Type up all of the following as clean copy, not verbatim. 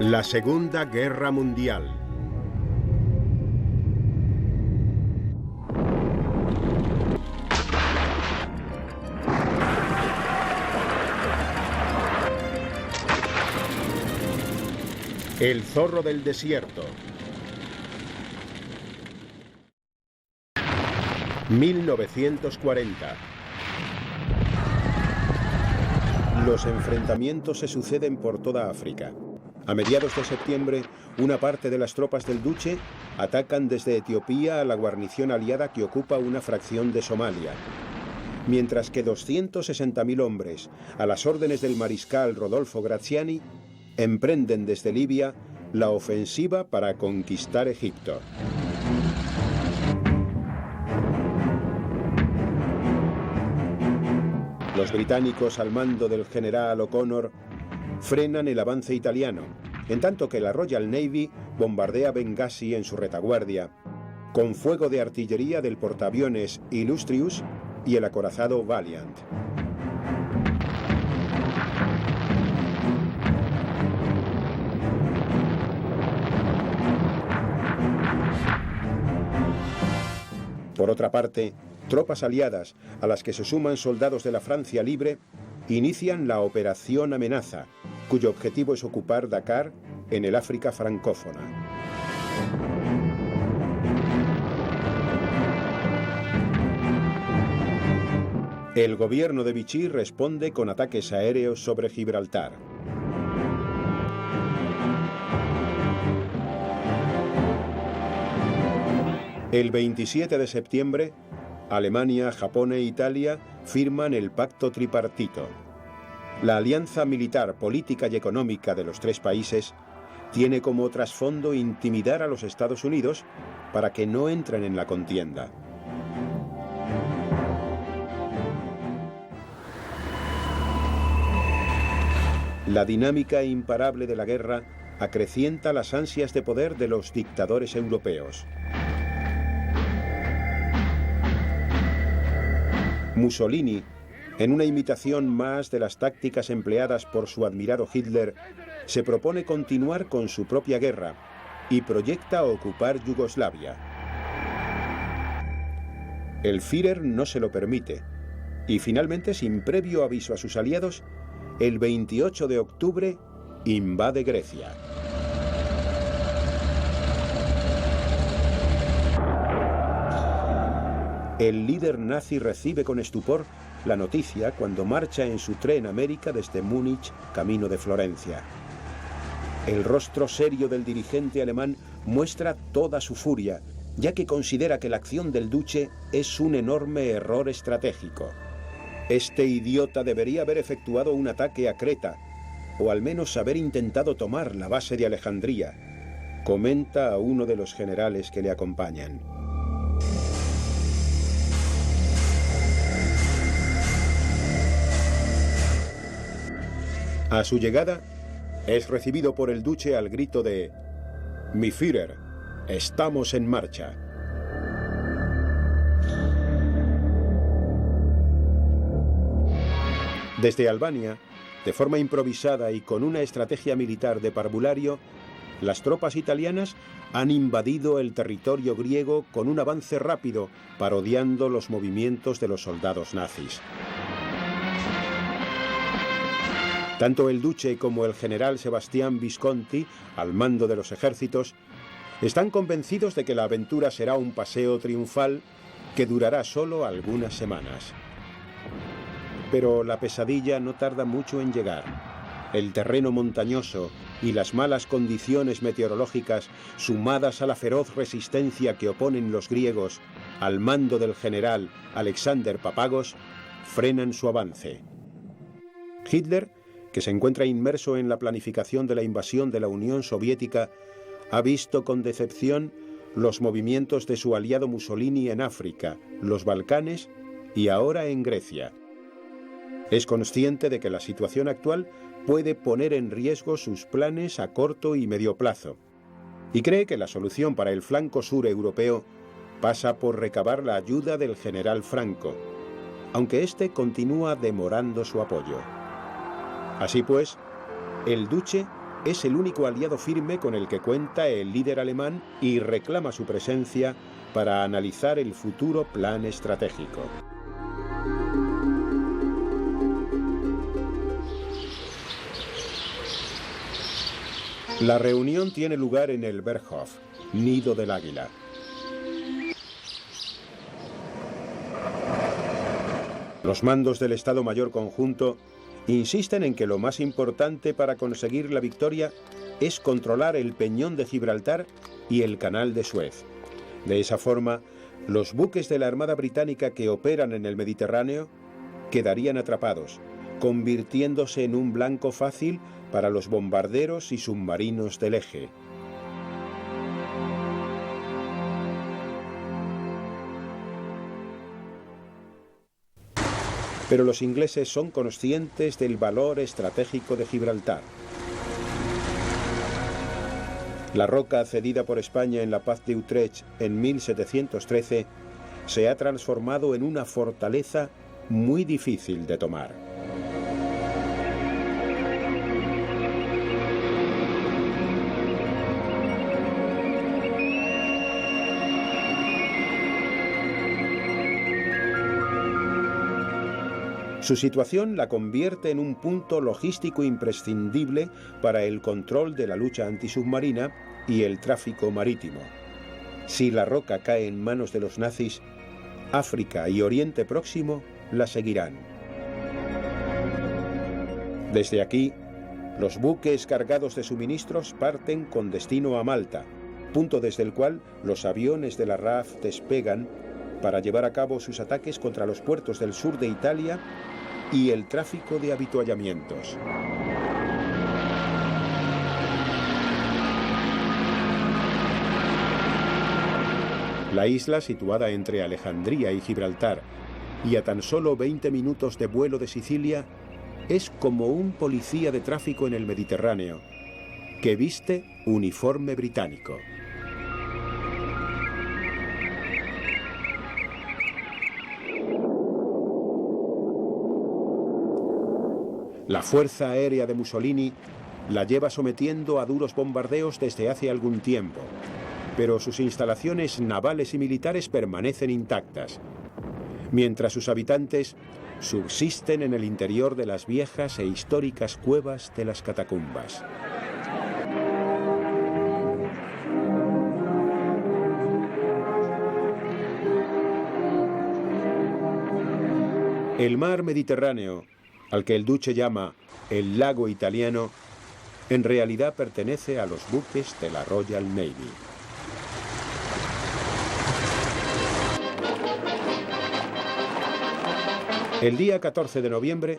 La Segunda Guerra Mundial. El zorro del desierto. 1940. Los enfrentamientos se suceden por toda África. A mediados de septiembre, una parte de las tropas del Duce atacan desde Etiopía a la guarnición aliada que ocupa una fracción de Somalia. Mientras que 260.000 hombres, a las órdenes del mariscal Rodolfo Graziani, emprenden desde Libia la ofensiva para conquistar Egipto. Los británicos, al mando del general O'Connor, frenan el avance italiano, en tanto que la Royal Navy bombardea Bengasi en su retaguardia, con fuego de artillería del portaaviones Illustrious y el acorazado Valiant. Por otra parte, tropas aliadas, a las que se suman soldados de la Francia Libre, inician la Operación Amenaza, cuyo objetivo es ocupar Dakar, en el África francófona. El gobierno de Vichy responde con ataques aéreos sobre Gibraltar. El 27 de septiembre, Alemania, Japón e Italia firman el Pacto Tripartito. La alianza militar, política y económica de los tres países tiene como trasfondo intimidar a los Estados Unidos para que no entren en la contienda. La dinámica imparable de la guerra acrecienta las ansias de poder de los dictadores europeos. Mussolini, en una imitación más de las tácticas empleadas por su admirado Hitler, se propone continuar con su propia guerra y proyecta ocupar Yugoslavia. El Führer no se lo permite y finalmente, sin previo aviso a sus aliados, el 28 de octubre invade Grecia. El líder nazi recibe con estupor la noticia cuando marcha en su tren América desde Múnich, camino de Florencia. El rostro serio del dirigente alemán muestra toda su furia, ya que considera que la acción del Duce es un enorme error estratégico. Este idiota debería haber efectuado un ataque a Creta, o al menos haber intentado tomar la base de Alejandría, comenta a uno de los generales que le acompañan. A su llegada, es recibido por el Duce al grito de «Mi Führer, estamos en marcha». Desde Albania, de forma improvisada y con una estrategia militar de parvulario, las tropas italianas han invadido el territorio griego con un avance rápido, parodiando los movimientos de los soldados nazis. Tanto el Duce como el general Sebastián Visconti, al mando de los ejércitos, están convencidos de que la aventura será un paseo triunfal que durará solo algunas semanas. Pero la pesadilla no tarda mucho en llegar. El terreno montañoso y las malas condiciones meteorológicas, sumadas a la feroz resistencia que oponen los griegos al mando del general Alexander Papagos, frenan su avance. Hitler, que se encuentra inmerso en la planificación de la invasión de la Unión Soviética, ha visto con decepción los movimientos de su aliado Mussolini en África, los Balcanes y ahora en Grecia. Es consciente de que la situación actual puede poner en riesgo sus planes a corto y medio plazo, y cree que la solución para el flanco sur europeo pasa por recabar la ayuda del general Franco, aunque éste continúa demorando su apoyo. Así pues, el Duce es el único aliado firme con el que cuenta el líder alemán y reclama su presencia para analizar el futuro plan estratégico. La reunión tiene lugar en el Berghof, nido del águila. Los mandos del Estado Mayor Conjunto insisten en que lo más importante para conseguir la victoria es controlar el peñón de Gibraltar y el canal de Suez. De esa forma, los buques de la Armada Británica que operan en el Mediterráneo quedarían atrapados, convirtiéndose en un blanco fácil para los bombarderos y submarinos del Eje. Pero los ingleses son conscientes del valor estratégico de Gibraltar. La roca cedida por España en la Paz de Utrecht en 1713 se ha transformado en una fortaleza muy difícil de tomar. Su situación la convierte en un punto logístico imprescindible para el control de la lucha antisubmarina y el tráfico marítimo. Si la roca cae en manos de los nazis, África y Oriente Próximo la seguirán. Desde aquí, los buques cargados de suministros parten con destino a Malta, punto desde el cual los aviones de la RAF despegan para llevar a cabo sus ataques contra los puertos del sur de Italia y el tráfico de avituallamientos. La isla, situada entre Alejandría y Gibraltar, y a tan solo 20 minutos de vuelo de Sicilia, es como un policía de tráfico en el Mediterráneo, que viste uniforme británico. La Fuerza Aérea de Mussolini la lleva sometiendo a duros bombardeos desde hace algún tiempo, pero sus instalaciones navales y militares permanecen intactas, mientras sus habitantes subsisten en el interior de las viejas e históricas cuevas de las catacumbas. El mar Mediterráneo, al que el Duce llama el lago italiano, en realidad pertenece a los buques de la Royal Navy. El día 14 de noviembre,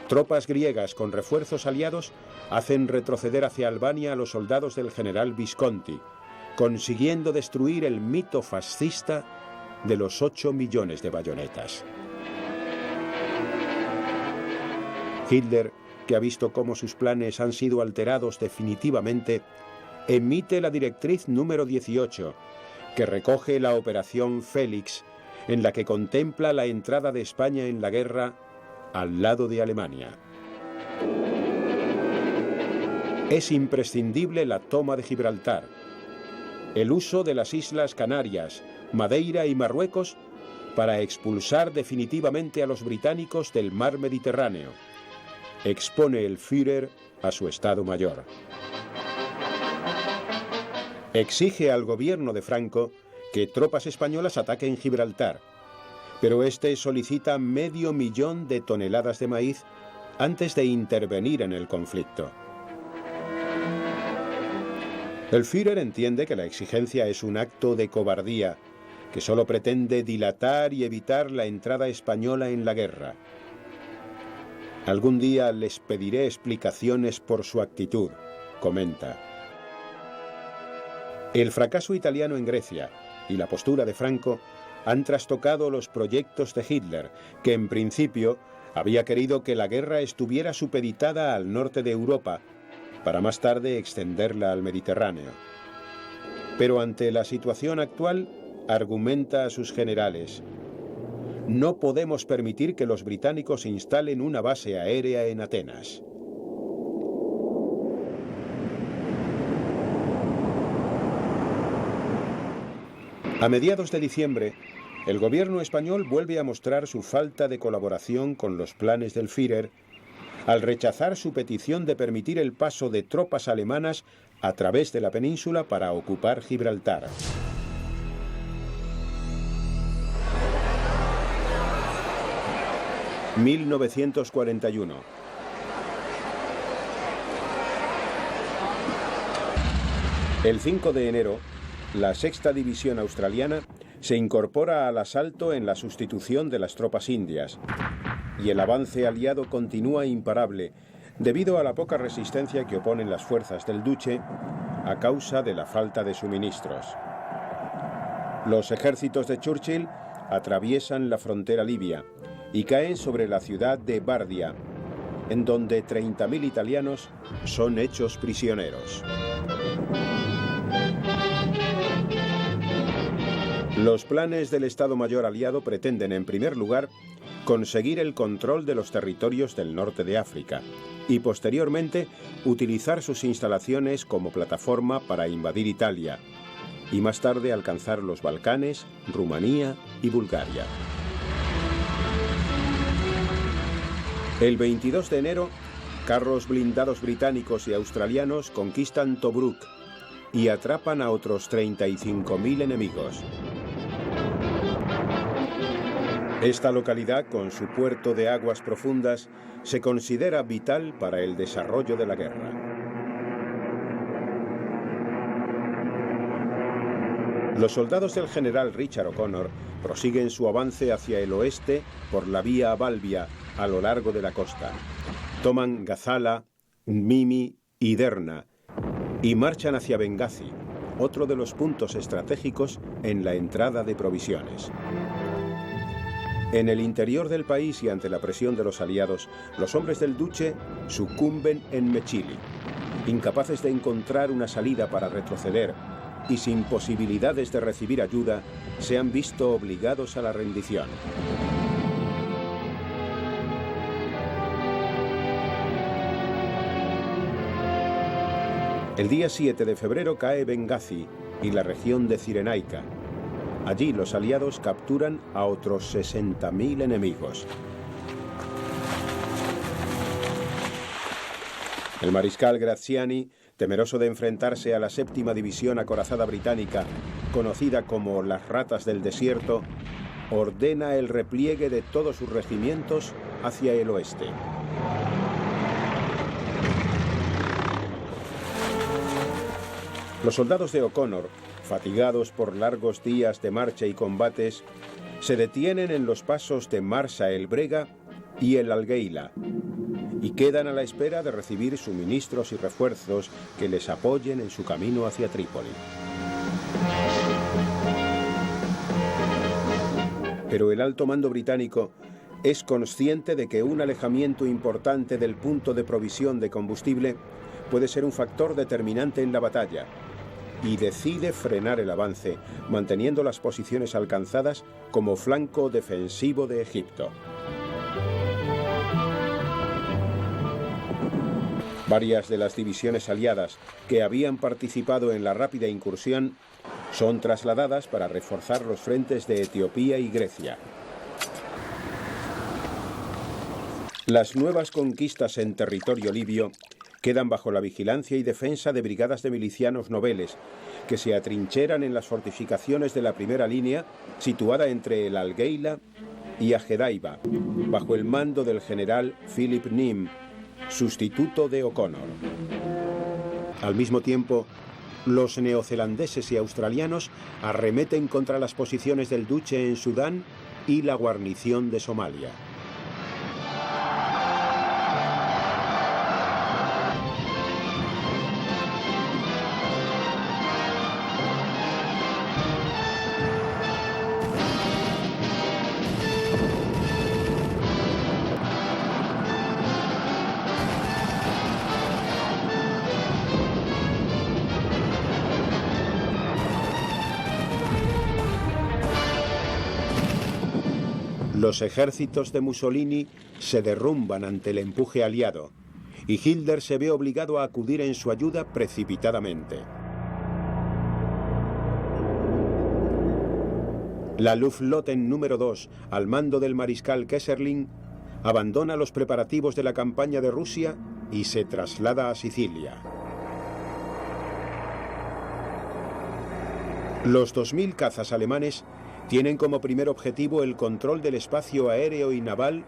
tropas griegas con refuerzos aliados hacen retroceder hacia Albania a los soldados del general Visconti, consiguiendo destruir el mito fascista de los 8 millones de bayonetas. Hitler, que ha visto cómo sus planes han sido alterados definitivamente, emite la directriz número 18, que recoge la Operación Félix, en la que contempla la entrada de España en la guerra al lado de Alemania. Es imprescindible la toma de Gibraltar, el uso de las Islas Canarias, Madeira y Marruecos para expulsar definitivamente a los británicos del mar Mediterráneo, expone el Führer a su Estado Mayor. Exige al gobierno de Franco que tropas españolas ataquen Gibraltar, pero este solicita 500.000 de toneladas de maíz antes de intervenir en el conflicto. El Führer entiende que la exigencia es un acto de cobardía que solo pretende dilatar y evitar la entrada española en la guerra. Algún día les pediré explicaciones por su actitud, comenta. El fracaso italiano en Grecia y la postura de Franco han trastocado los proyectos de Hitler, que en principio había querido que la guerra estuviera supeditada al norte de Europa, para más tarde extenderla al Mediterráneo. Pero ante la situación actual, argumenta a sus generales: no podemos permitir que los británicos instalen una base aérea en Atenas. A mediados de diciembre, el gobierno español vuelve a mostrar su falta de colaboración con los planes del Führer al rechazar su petición de permitir el paso de tropas alemanas a través de la península para ocupar Gibraltar. ...1941... El 5 de enero, la Sexta División Australiana se incorpora al asalto en la sustitución de las tropas indias, y el avance aliado continúa imparable debido a la poca resistencia que oponen las fuerzas del Duce a causa de la falta de suministros. Los ejércitos de Churchill atraviesan la frontera libia y caen sobre la ciudad de Bardia, en donde 30.000 italianos son hechos prisioneros. Los planes del Estado Mayor aliado pretenden, en primer lugar, conseguir el control de los territorios del norte de África y, posteriormente, utilizar sus instalaciones como plataforma para invadir Italia y más tarde alcanzar los Balcanes, Rumanía y Bulgaria. El 22 de enero, carros blindados británicos y australianos conquistan Tobruk y atrapan a otros 35.000 enemigos. Esta localidad, con su puerto de aguas profundas, se considera vital para el desarrollo de la guerra. Los soldados del general Richard O'Connor prosiguen su avance hacia el oeste por la vía Balbia a lo largo de la costa. Toman Gazala, Mimi y Derna y marchan hacia Benghazi, otro de los puntos estratégicos en la entrada de provisiones. En el interior del país y ante la presión de los aliados, los hombres del Duce sucumben en Mechili, incapaces de encontrar una salida para retroceder y sin posibilidades de recibir ayuda, se han visto obligados a la rendición. El día 7 de febrero cae Benghazi y la región de Cirenaica. Allí los aliados capturan a otros 60.000 enemigos. El mariscal Graziani, temeroso de enfrentarse a la séptima división acorazada británica, conocida como las Ratas del Desierto, ordena el repliegue de todos sus regimientos hacia el oeste. Los soldados de O'Connor, fatigados por largos días de marcha y combates, se detienen en los pasos de Marsa el Brega y el Algueila y quedan a la espera de recibir suministros y refuerzos que les apoyen en su camino hacia Trípoli. Pero el alto mando británico es consciente de que un alejamiento importante del punto de provisión de combustible puede ser un factor determinante en la batalla, y decide frenar el avance, manteniendo las posiciones alcanzadas como flanco defensivo de Egipto. Varias de las divisiones aliadas que habían participado en la rápida incursión son trasladadas para reforzar los frentes de Etiopía y Grecia. Las nuevas conquistas en territorio libio quedan bajo la vigilancia y defensa de brigadas de milicianos noveles, que se atrincheran en las fortificaciones de la primera línea, situada entre el Algueila y Agedaiba, bajo el mando del general Philip Nim, sustituto de O'Connor. Al mismo tiempo, los neozelandeses y australianos arremeten contra las posiciones del Duce en Sudán y la guarnición de Somalia. Los ejércitos de Mussolini se derrumban ante el empuje aliado y Hitler se ve obligado a acudir en su ayuda precipitadamente. La Luftflotte número 2, al mando del mariscal Kesselring, abandona los preparativos de la campaña de Rusia y se traslada a Sicilia. Los 2000 cazas alemanes tienen como primer objetivo el control del espacio aéreo y naval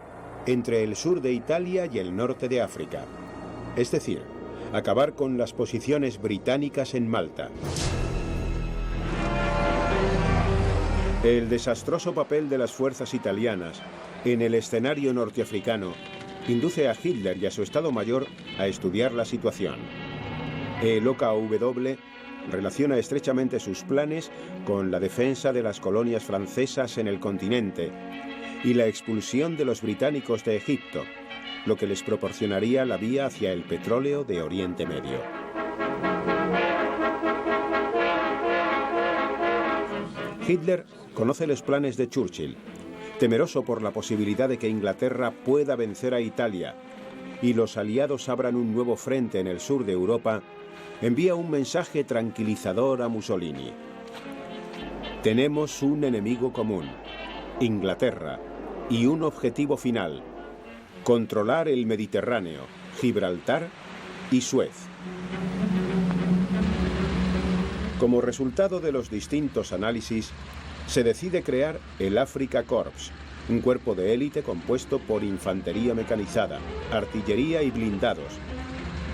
entre el sur de Italia y el norte de África, es decir, acabar con las posiciones británicas en Malta. El desastroso papel de las fuerzas italianas en el escenario norteafricano induce a Hitler y a su Estado Mayor a estudiar la situación. El OKW relaciona estrechamente sus planes con la defensa de las colonias francesas en el continente y la expulsión de los británicos de Egipto, lo que les proporcionaría la vía hacia el petróleo de Oriente Medio. Hitler conoce los planes de Churchill, temeroso por la posibilidad de que Inglaterra pueda vencer a Italia y los aliados abran un nuevo frente en el sur de Europa. Envía un mensaje tranquilizador a Mussolini. Tenemos un enemigo común, Inglaterra, y un objetivo final: controlar el Mediterráneo, Gibraltar y Suez. Como resultado de los distintos análisis, se decide crear el Afrika Korps, un cuerpo de élite compuesto por infantería mecanizada, artillería y blindados,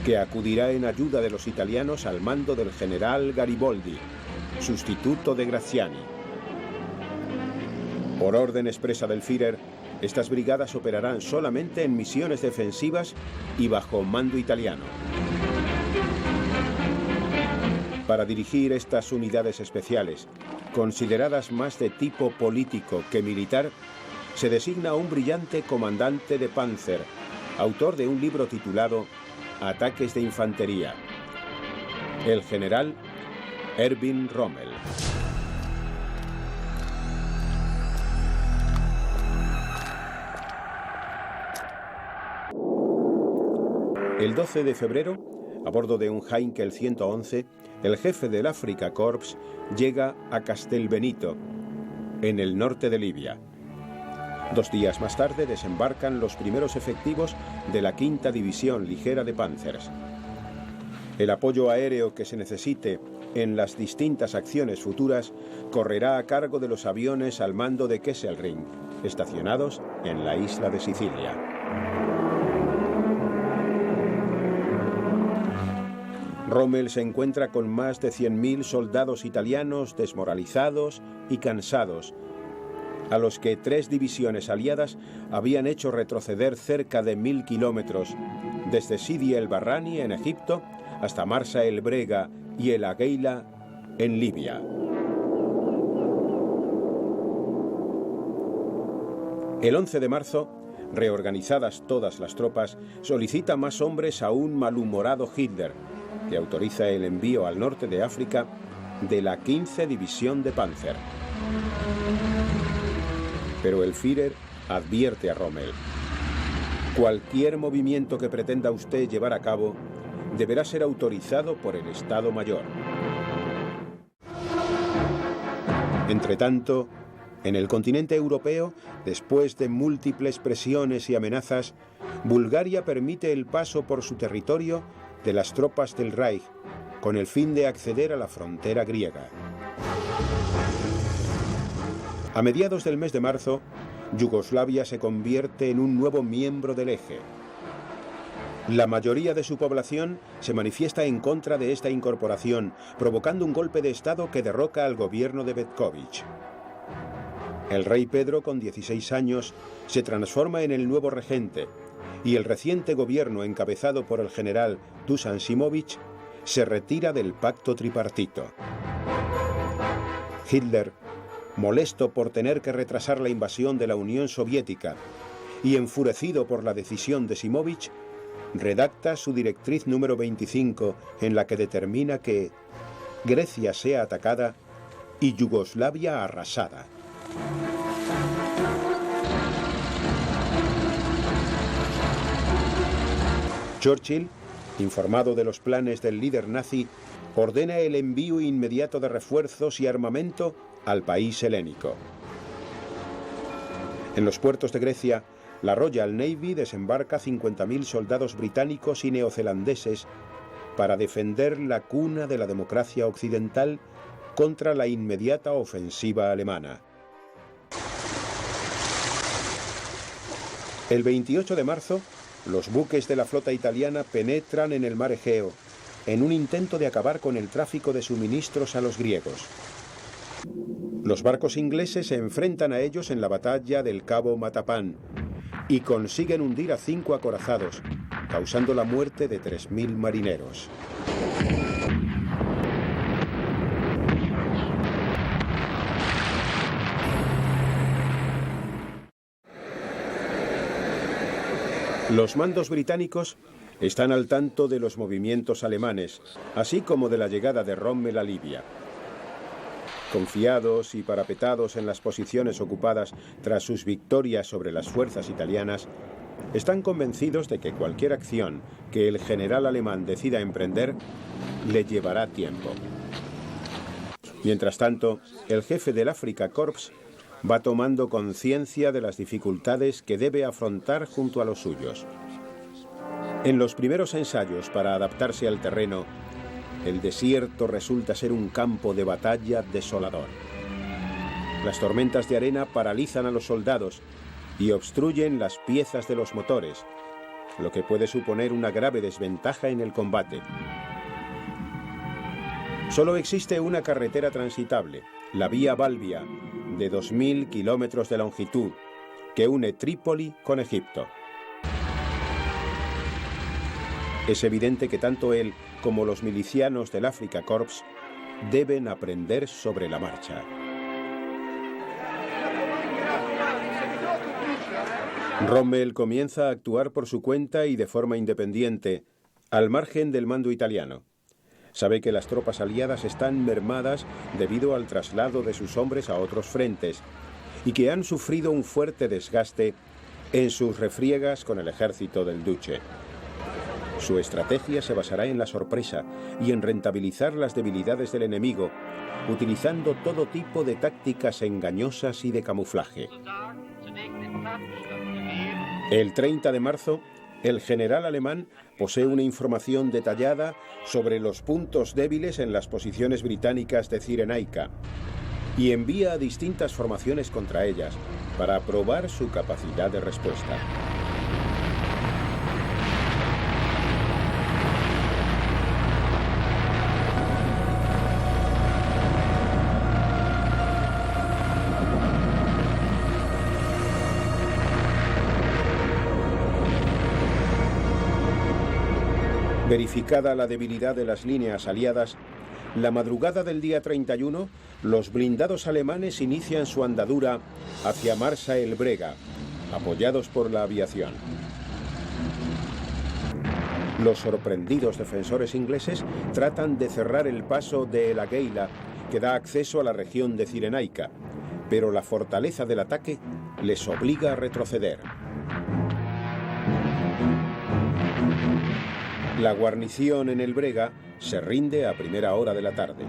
que acudirá en ayuda de los italianos al mando del general Gariboldi, sustituto de Graziani. Por orden expresa del Führer, estas brigadas operarán solamente en misiones defensivas y bajo mando italiano. Para dirigir estas unidades especiales, consideradas más de tipo político que militar, se designa a un brillante comandante de Panzer, autor de un libro titulado Ataques de Infantería, el general Erwin Rommel. El 12 de febrero, a bordo de un Heinkel 111, el jefe del Afrika Korps llega a Castelbenito, en el norte de Libia. 2 días más tarde desembarcan los primeros efectivos de la 5ª División Ligera de Panzers. El apoyo aéreo que se necesite en las distintas acciones futuras correrá a cargo de los aviones al mando de Kesselring, estacionados en la isla de Sicilia. Rommel se encuentra con más de 100.000 soldados italianos desmoralizados y cansados, a los que 3 divisiones aliadas habían hecho retroceder cerca de 1000 kilómetros, desde Sidi el Barrani en Egipto hasta Marsa el Brega y el Agueila en Libia. El 11 de marzo, reorganizadas todas las tropas, solicita más hombres a un malhumorado Hitler, que autoriza el envío al norte de África de la 15 División de Panzer. Pero el Führer advierte a Rommel: cualquier movimiento que pretenda usted llevar a cabo deberá ser autorizado por el Estado Mayor. Entretanto, en el continente europeo, después de múltiples presiones y amenazas, Bulgaria permite el paso por su territorio de las tropas del Reich, con el fin de acceder a la frontera griega. A mediados del mes de marzo, Yugoslavia se convierte en un nuevo miembro del Eje. La mayoría de su población se manifiesta en contra de esta incorporación, provocando un golpe de Estado que derroca al gobierno de Petković. El rey Pedro, con 16 años, se transforma en el nuevo regente, y el reciente gobierno encabezado por el general Dušan Šimović se retira del pacto tripartito. Hitler, molesto por tener que retrasar la invasión de la Unión Soviética y enfurecido por la decisión de Šimović, redacta su directriz número 25, en la que determina que Grecia sea atacada y Yugoslavia arrasada. Churchill, informado de los planes del líder nazi, ordena el envío inmediato de refuerzos y armamento al país helénico. En los puertos de Grecia, la Royal Navy desembarca 50.000 soldados británicos y neozelandeses para defender la cuna de la democracia occidental contra la inmediata ofensiva alemana. El 28 de marzo, los buques de la flota italiana penetran en el mar Egeo, en un intento de acabar con el tráfico de suministros a los griegos. Los barcos ingleses se enfrentan a ellos en la batalla del Cabo Matapán y consiguen hundir a 5 acorazados, causando la muerte de 3.000 marineros. Los mandos británicos están al tanto de los movimientos alemanes, así como de la llegada de Rommel a Libia. Confiados y parapetados en las posiciones ocupadas tras sus victorias sobre las fuerzas italianas, están convencidos de que cualquier acción que el general alemán decida emprender le llevará tiempo. Mientras tanto, el jefe del Afrika Korps va tomando conciencia de las dificultades que debe afrontar junto a los suyos. En los primeros ensayos para adaptarse al terreno, el desierto resulta ser un campo de batalla desolador. Las tormentas de arena paralizan a los soldados y obstruyen las piezas de los motores, lo que puede suponer una grave desventaja en el combate. Solo existe una carretera transitable, la Vía Balbia, de 2.000 kilómetros de longitud, que une Trípoli con Egipto. Es evidente que tanto él como los milicianos del Afrika Korps deben aprender sobre la marcha. Rommel comienza a actuar por su cuenta y de forma independiente, al margen del mando italiano. Sabe que las tropas aliadas están mermadas debido al traslado de sus hombres a otros frentes y que han sufrido un fuerte desgaste en sus refriegas con el ejército del Duce. Su estrategia se basará en la sorpresa y en rentabilizar las debilidades del enemigo, utilizando todo tipo de tácticas engañosas y de camuflaje. El 30 de marzo, el general alemán posee una información detallada sobre los puntos débiles en las posiciones británicas de Cyrenaica y envía a distintas formaciones contra ellas para probar su capacidad de respuesta. Verificada la debilidad de las líneas aliadas, la madrugada del día 31, los blindados alemanes inician su andadura hacia Marsa el Brega, apoyados por la aviación. Los sorprendidos defensores ingleses tratan de cerrar el paso de El Agheila, que da acceso a la región de Cyrenaica, pero la fortaleza del ataque les obliga a retroceder. La guarnición en el Brega se rinde a primera hora de la tarde.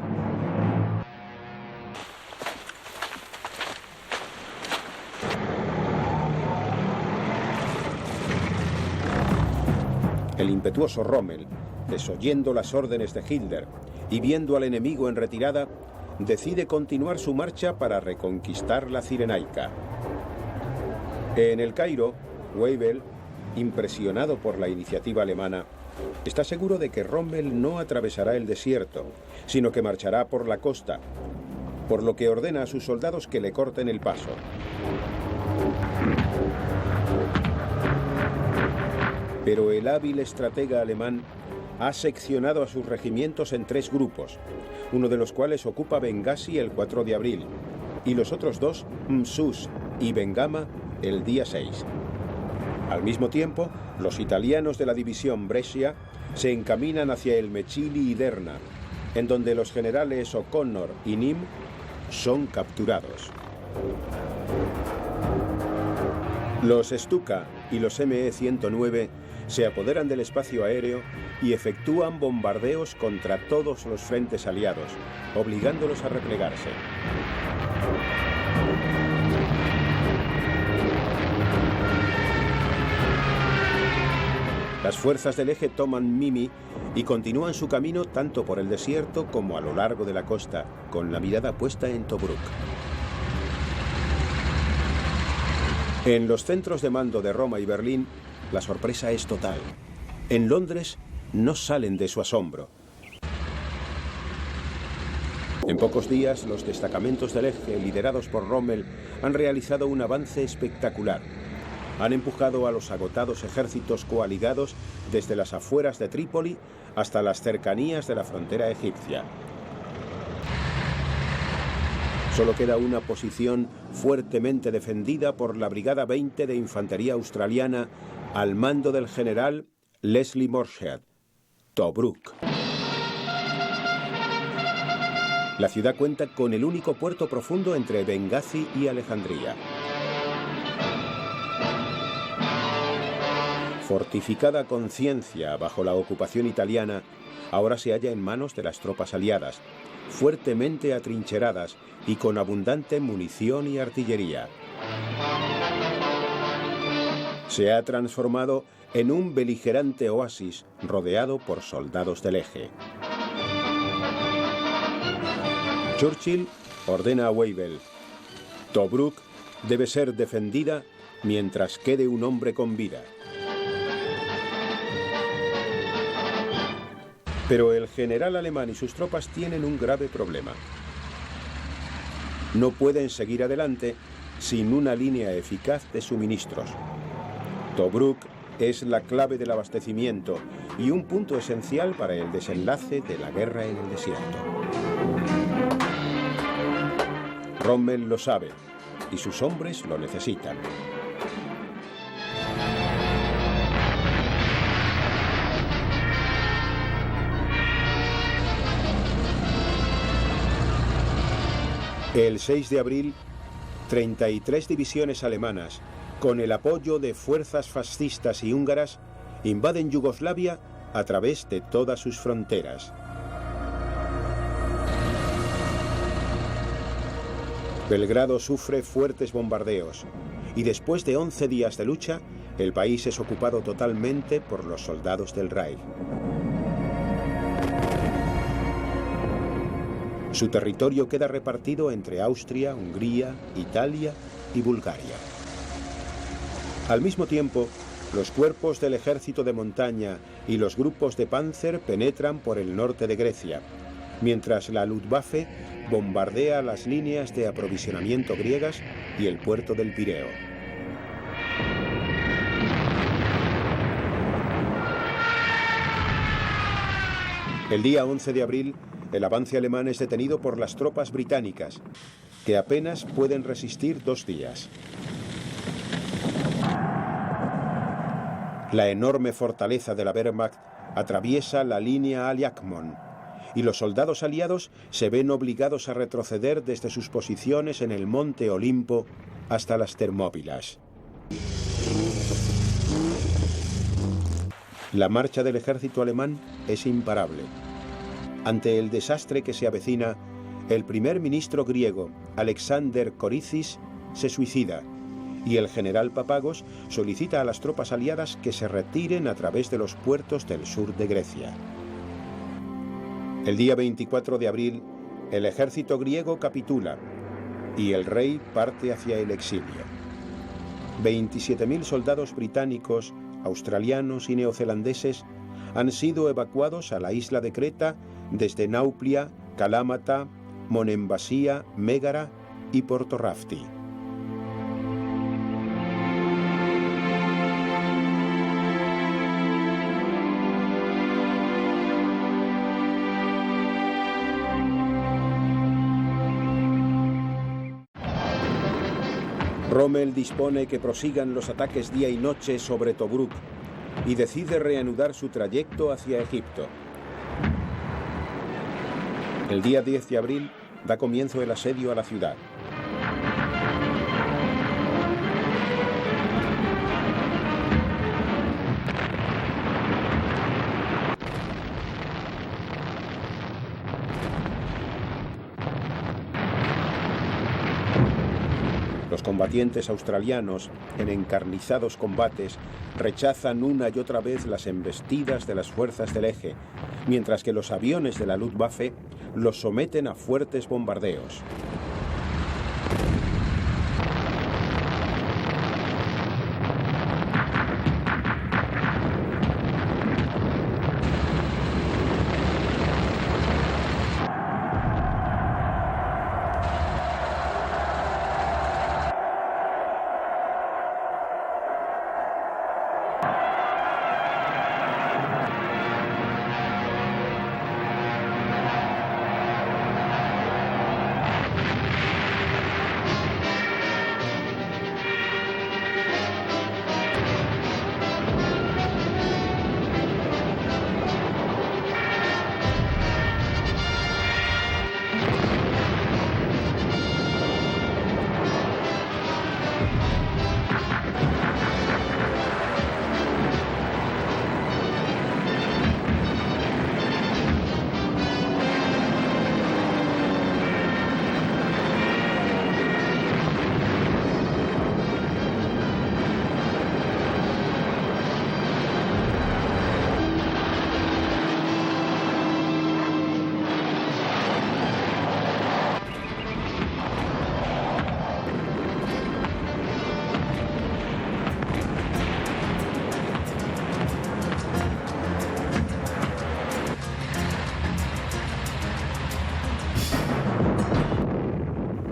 El impetuoso Rommel, desoyendo las órdenes de Hitler y viendo al enemigo en retirada, decide continuar su marcha para reconquistar la Cyrenaica. En El Cairo, Wavell, impresionado por la iniciativa alemana, está seguro de que Rommel no atravesará el desierto, sino que marchará por la costa, por lo que ordena a sus soldados que le corten el paso. Pero el hábil estratega alemán ha seccionado a sus regimientos en 3 grupos, uno de los cuales ocupa Bengasi el 4 de abril, y los otros 2, Msus y Bengama, el día 6. Al mismo tiempo, los italianos de la división Brescia se encaminan hacia el Mechili y Derna, en donde los generales O'Connor y Nim son capturados. Los Stuka y los ME-109 se apoderan del espacio aéreo y efectúan bombardeos contra todos los frentes aliados, obligándolos a replegarse. Las fuerzas del eje toman Mimi y continúan su camino tanto por el desierto como a lo largo de la costa, con la mirada puesta en Tobruk. En los centros de mando de Roma y Berlín, la sorpresa es total. En Londres no salen de su asombro. En pocos días, los destacamentos del eje, liderados por Rommel, han realizado un avance espectacular. Han empujado a los agotados ejércitos coaligados desde las afueras de Trípoli hasta las cercanías de la frontera egipcia. Solo queda una posición fuertemente defendida por la Brigada 20 de Infantería Australiana al mando del general Leslie Morshead, Tobruk. La ciudad cuenta con el único puerto profundo entre Benghazi y Alejandría. Fortificada con ciencia bajo la ocupación italiana, ahora se halla en manos de las tropas aliadas, fuertemente atrincheradas y con abundante munición y artillería. Se ha transformado en un beligerante oasis rodeado por soldados del eje. Churchill ordena a Wavell: Tobruk debe ser defendida mientras quede un hombre con vida. Pero el general alemán y sus tropas tienen un grave problema. No pueden seguir adelante sin una línea eficaz de suministros. Tobruk es la clave del abastecimiento y un punto esencial para el desenlace de la guerra en el desierto. Rommel lo sabe y sus hombres lo necesitan. El 6 de abril, 33 divisiones alemanas, con el apoyo de fuerzas fascistas y húngaras, invaden Yugoslavia a través de todas sus fronteras. Belgrado sufre fuertes bombardeos y después de 11 días de lucha, el país es ocupado totalmente por los soldados del Reich. Su territorio queda repartido entre Austria, Hungría, Italia y Bulgaria. Al mismo tiempo, los cuerpos del ejército de montaña y los grupos de Panzer penetran por el norte de Grecia, mientras la Luftwaffe bombardea las líneas de aprovisionamiento griegas y el puerto del Pireo. El día 11 de abril, el avance alemán es detenido por las tropas británicas, que apenas pueden resistir 2 días. La enorme fortaleza de la Wehrmacht atraviesa la línea Al-Yakmon, y los soldados aliados se ven obligados a retroceder desde sus posiciones en el monte Olimpo hasta las Termópilas. La marcha del ejército alemán es imparable. Ante el desastre que se avecina, el primer ministro griego, Alexander Korizis, se suicida y el general Papagos solicita a las tropas aliadas que se retiren a través de los puertos del sur de Grecia. El día 24 de abril, el ejército griego capitula y el rey parte hacia el exilio. 27.000 soldados británicos, australianos y neozelandeses han sido evacuados a la isla de Creta desde Nauplia, Kalamata, Monemvasia, Mégara y Porto Rafti. Rommel dispone que prosigan los ataques día y noche sobre Tobruk y decide reanudar su trayecto hacia Egipto. El día 10 de abril da comienzo el asedio a la ciudad. Los combatientes australianos, en encarnizados combates, rechazan una y otra vez las embestidas de las fuerzas del eje, mientras que los aviones de la Luftwaffe los someten a fuertes bombardeos.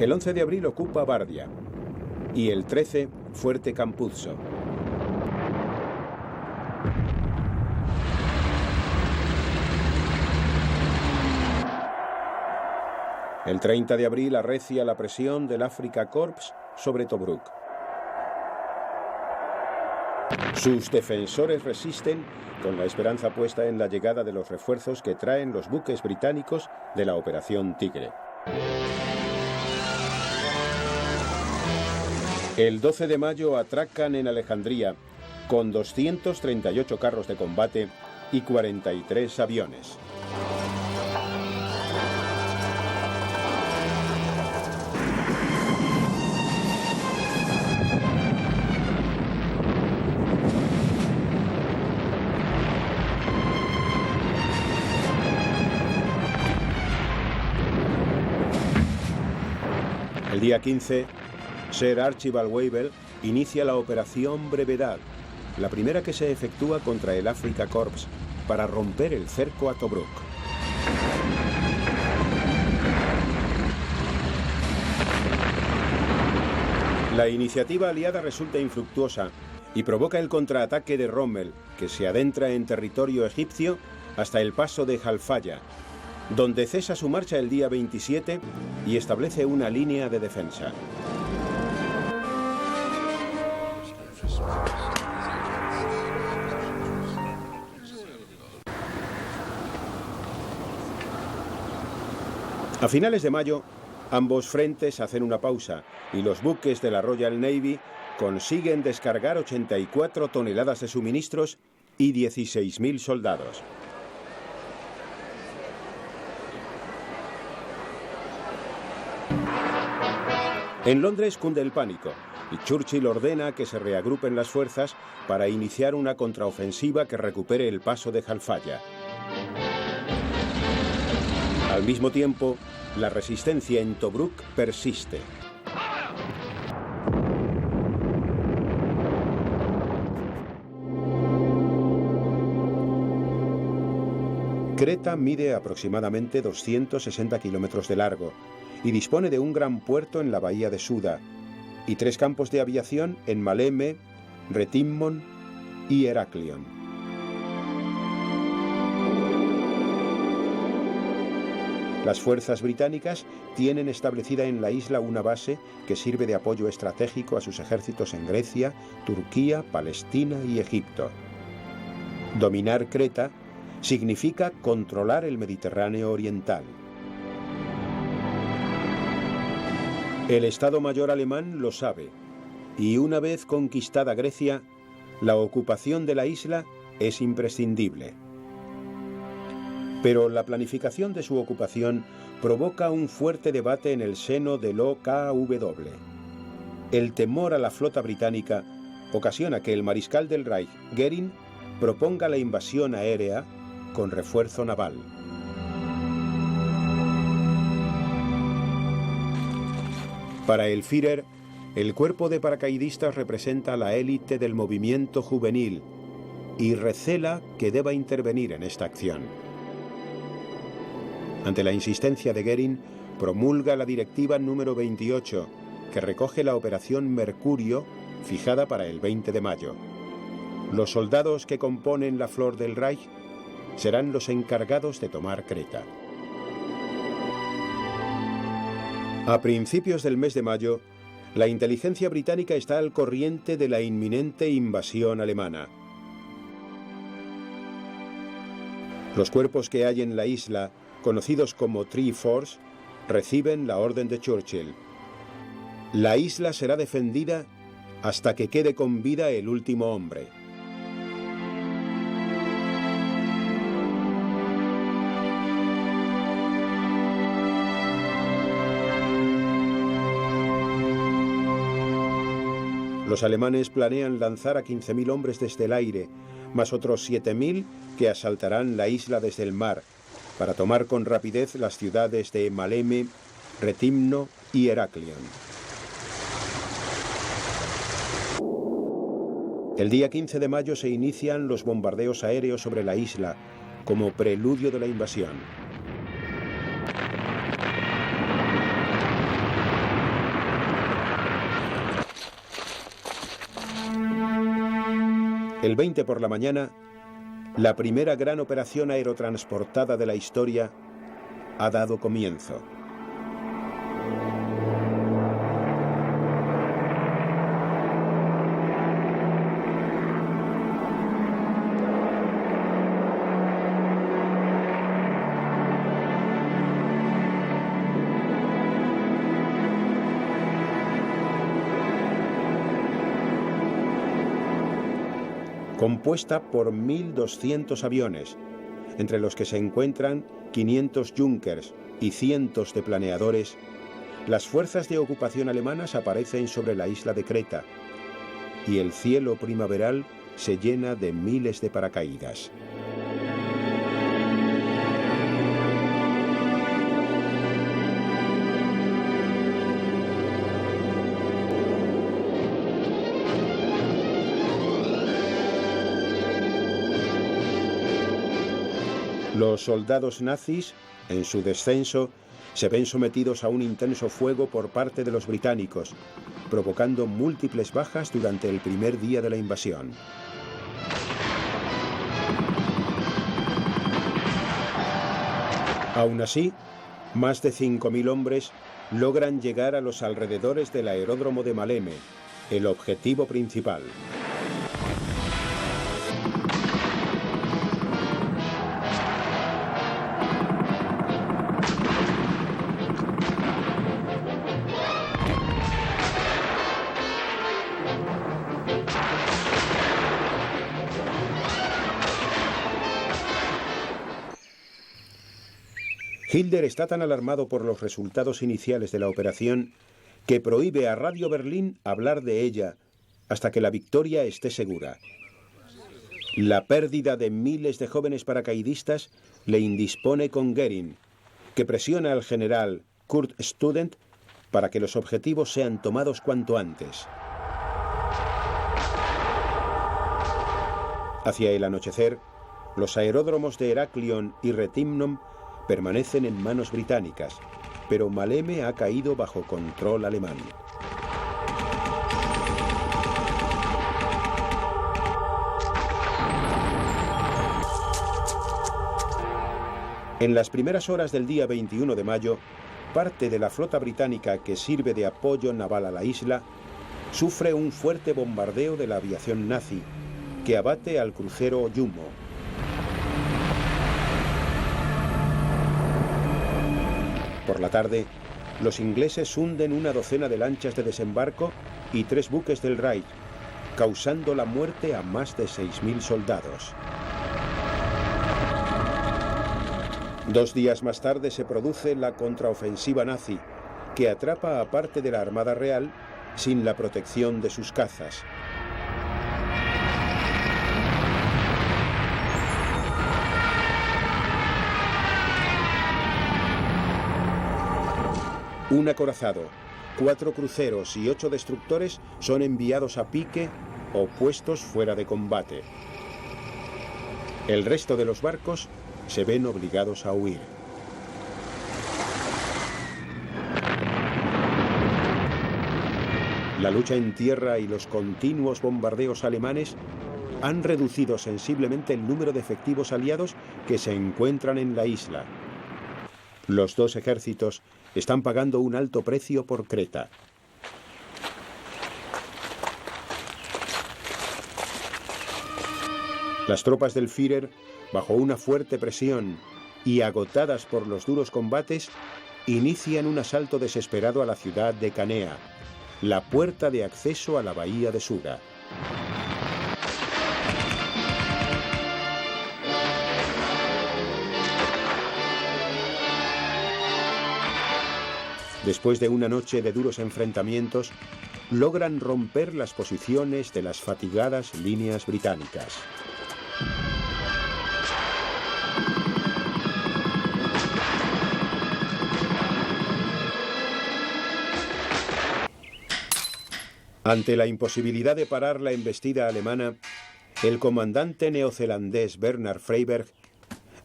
El 11 de abril ocupa Bardia y el 13 Fuerte Campuzzo. El 30 de abril arrecia la presión del Afrika Korps sobre Tobruk. Sus defensores resisten con la esperanza puesta en la llegada de los refuerzos que traen los buques británicos de la Operación Tigre. El 12 de mayo atracan en Alejandría con 238 carros de combate y 43 aviones. El día 15, Sir Archibald Wavell inicia la Operación Brevedad, la primera que se efectúa contra el Afrika Korps para romper el cerco a Tobruk. La iniciativa aliada resulta infructuosa y provoca el contraataque de Rommel, que se adentra en territorio egipcio hasta el paso de Halfaya, donde cesa su marcha el día 27 y establece una línea de defensa. A finales de mayo, ambos frentes hacen una pausa y los buques de la Royal Navy consiguen descargar 84 toneladas de suministros y 16.000 soldados. En Londres cunde el pánico y Churchill ordena que se reagrupen las fuerzas para iniciar una contraofensiva que recupere el paso de Halfaya. Al mismo tiempo, la resistencia en Tobruk persiste. Creta mide aproximadamente 260 kilómetros de largo y dispone de un gran puerto en la bahía de Suda y 3 campos de aviación en Maleme, Retimmon y Heraklion. Las fuerzas británicas tienen establecida en la isla una base que sirve de apoyo estratégico a sus ejércitos en Grecia, Turquía, Palestina y Egipto. Dominar Creta significa controlar el Mediterráneo oriental. El Estado Mayor alemán lo sabe, y una vez conquistada Grecia, la ocupación de la isla es imprescindible. Pero la planificación de su ocupación provoca un fuerte debate en el seno del OKW. el temor a la flota británica ocasiona que el mariscal del Reich, Goering, proponga la invasión aérea con refuerzo naval. Para el Führer, el cuerpo de paracaidistas representa la élite del movimiento juvenil y recela que deba intervenir en esta acción. Ante la insistencia de Goering, promulga la directiva número 28, que recoge la operación Mercurio, fijada para el 20 de mayo. Los soldados que componen la Flor del Reich serán los encargados de tomar Creta. A principios del mes de mayo, la inteligencia británica está al corriente de la inminente invasión alemana. Los cuerpos que hay en la isla, conocidos como Tree Force, reciben la orden de Churchill. La isla será defendida hasta que quede con vida el último hombre. Los alemanes planean lanzar a 15.000 hombres desde el aire, más otros 7.000 que asaltarán la isla desde el mar, para tomar con rapidez las ciudades de Maleme, Rethymno y Heraklion. El día 15 de mayo se inician los bombardeos aéreos sobre la isla, como preludio de la invasión. El 20 por la mañana, la primera gran operación aerotransportada de la historia ha dado comienzo. Compuesta por 1.200 aviones, entre los que se encuentran 500 Junkers y cientos de planeadores, las fuerzas de ocupación alemanas aparecen sobre la isla de Creta y el cielo primaveral se llena de miles de paracaídas. Los soldados nazis, en su descenso, se ven sometidos a un intenso fuego por parte de los británicos, provocando múltiples bajas durante el primer día de la invasión. Aún así, más de 5.000 hombres logran llegar a los alrededores del aeródromo de Maleme, el objetivo principal. Hitler está tan alarmado por los resultados iniciales de la operación que prohíbe a Radio Berlín hablar de ella hasta que la victoria esté segura. La pérdida de miles de jóvenes paracaidistas le indispone con Goering, que presiona al general Kurt Student para que los objetivos sean tomados cuanto antes. Hacia el anochecer, los aeródromos de Heraklion y Rethymno permanecen en manos británicas, pero Maleme ha caído bajo control alemán. En las primeras horas del día 21 de mayo, parte de la flota británica que sirve de apoyo naval a la isla sufre un fuerte bombardeo de la aviación nazi, que abate al crucero Jumo. Por la tarde, los ingleses hunden una docena de lanchas de desembarco y 3 buques del Reich, causando la muerte a más de 6.000 soldados. 2 días más tarde se produce la contraofensiva nazi, que atrapa a parte de la Armada Real sin la protección de sus cazas. Un acorazado, 4 cruceros y 8 destructores son enviados a pique o puestos fuera de combate. El resto de los barcos se ven obligados a huir. La lucha en tierra y los continuos bombardeos alemanes han reducido sensiblemente el número de efectivos aliados que se encuentran en la isla. Los dos ejércitos están pagando un alto precio por Creta. Las tropas del Führer, bajo una fuerte presión y agotadas por los duros combates, inician un asalto desesperado a la ciudad de Canea, la puerta de acceso a la bahía de Suda. Después de una noche de duros enfrentamientos, logran romper las posiciones de las fatigadas líneas británicas. Ante la imposibilidad de parar la embestida alemana, el comandante neozelandés Bernard Freyberg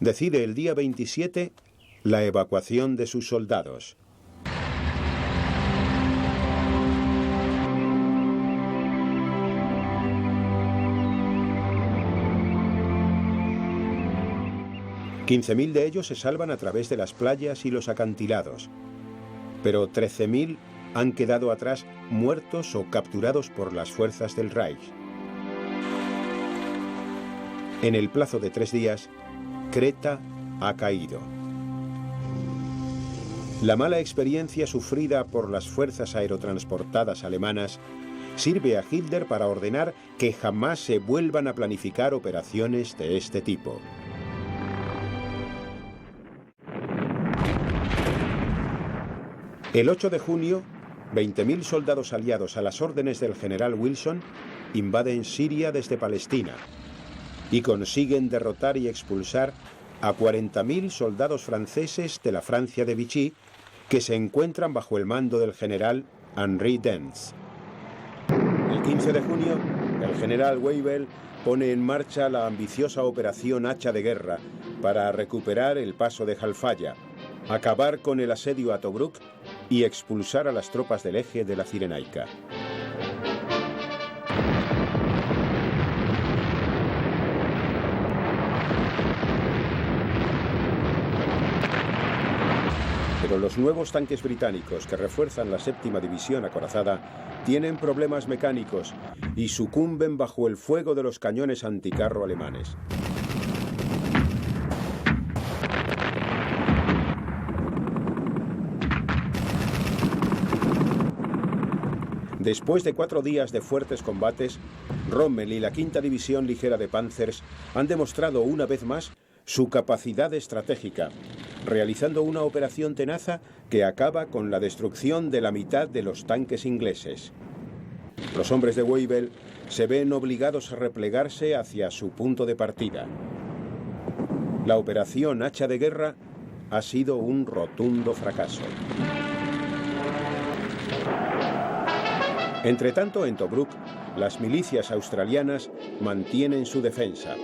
decide el día 27 la evacuación de sus soldados. $15.000 de ellos se salvan a través de las playas y los acantilados, pero 13.000 han quedado atrás muertos o capturados por las fuerzas del Reich. En el plazo de 3 días, Creta ha caído. La mala experiencia sufrida por las fuerzas aerotransportadas alemanas sirve a Hitler para ordenar que jamás se vuelvan a planificar operaciones de este tipo. El 8 de junio, 20.000 soldados aliados a las órdenes del general Wilson invaden Siria desde Palestina y consiguen derrotar y expulsar a 40.000 soldados franceses de la Francia de Vichy que se encuentran bajo el mando del general Henri Dents. El 15 de junio, el general Weibel pone en marcha la ambiciosa operación Hacha de Guerra para recuperar el paso de Halfaya, acabar con el asedio a Tobruk y expulsar a las tropas del eje de la Cirenaica. Pero los nuevos tanques británicos que refuerzan la 7ª división acorazada tienen problemas mecánicos y sucumben bajo el fuego de los cañones anticarro alemanes. Después de 4 días de fuertes combates, Rommel y la 5ª División Ligera de Panzers han demostrado una vez más su capacidad estratégica, realizando una operación tenaza que acaba con la destrucción de la mitad de los tanques ingleses. Los hombres de Weibel se ven obligados a replegarse hacia su punto de partida. La operación Hacha de Guerra ha sido un rotundo fracaso. Entretanto, en Tobruk, las milicias australianas mantienen su defensa.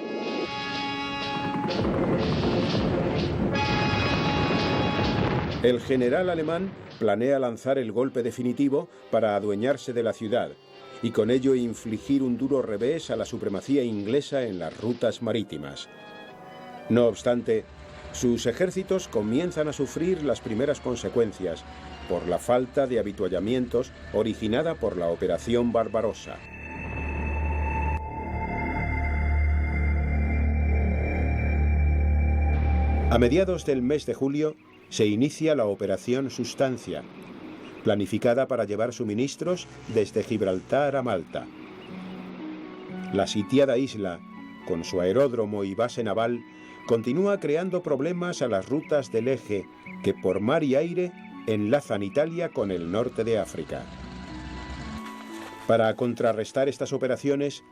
El general alemán planea lanzar el golpe definitivo para adueñarse de la ciudad y con ello infligir un duro revés a la supremacía inglesa en las rutas marítimas. No obstante, sus ejércitos comienzan a sufrir las primeras consecuencias por la falta de avituallamientos originada por la Operación Barbarossa. A mediados del mes de julio se inicia la Operación Sustancia, planificada para llevar suministros desde Gibraltar a Malta. La sitiada isla, con su aeródromo y base naval, continúa creando problemas a las rutas del eje que por mar y aire enlazan Italia con el norte de África. Para contrarrestar estas operaciones,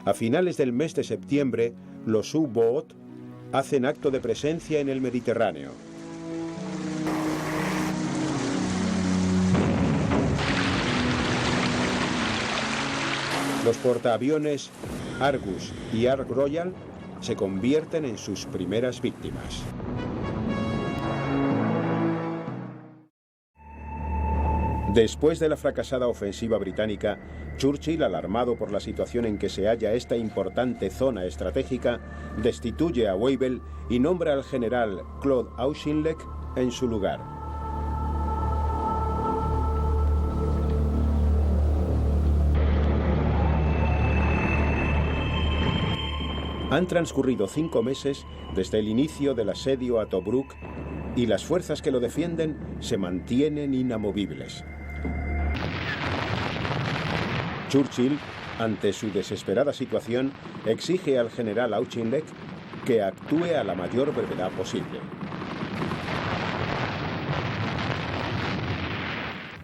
a finales del mes de septiembre, los U-Boot hacen acto de presencia en el Mediterráneo. Los portaaviones Argus y Ark Royal se convierten en sus primeras víctimas. Después de la fracasada ofensiva británica, Churchill, alarmado por la situación en que se halla esta importante zona estratégica, destituye a Wavell y nombra al general Claude Auchinleck en su lugar. Han transcurrido 5 meses desde el inicio del asedio a Tobruk y las fuerzas que lo defienden se mantienen inamovibles. Churchill, ante su desesperada situación, exige al general Auchinleck que actúe a la mayor brevedad posible.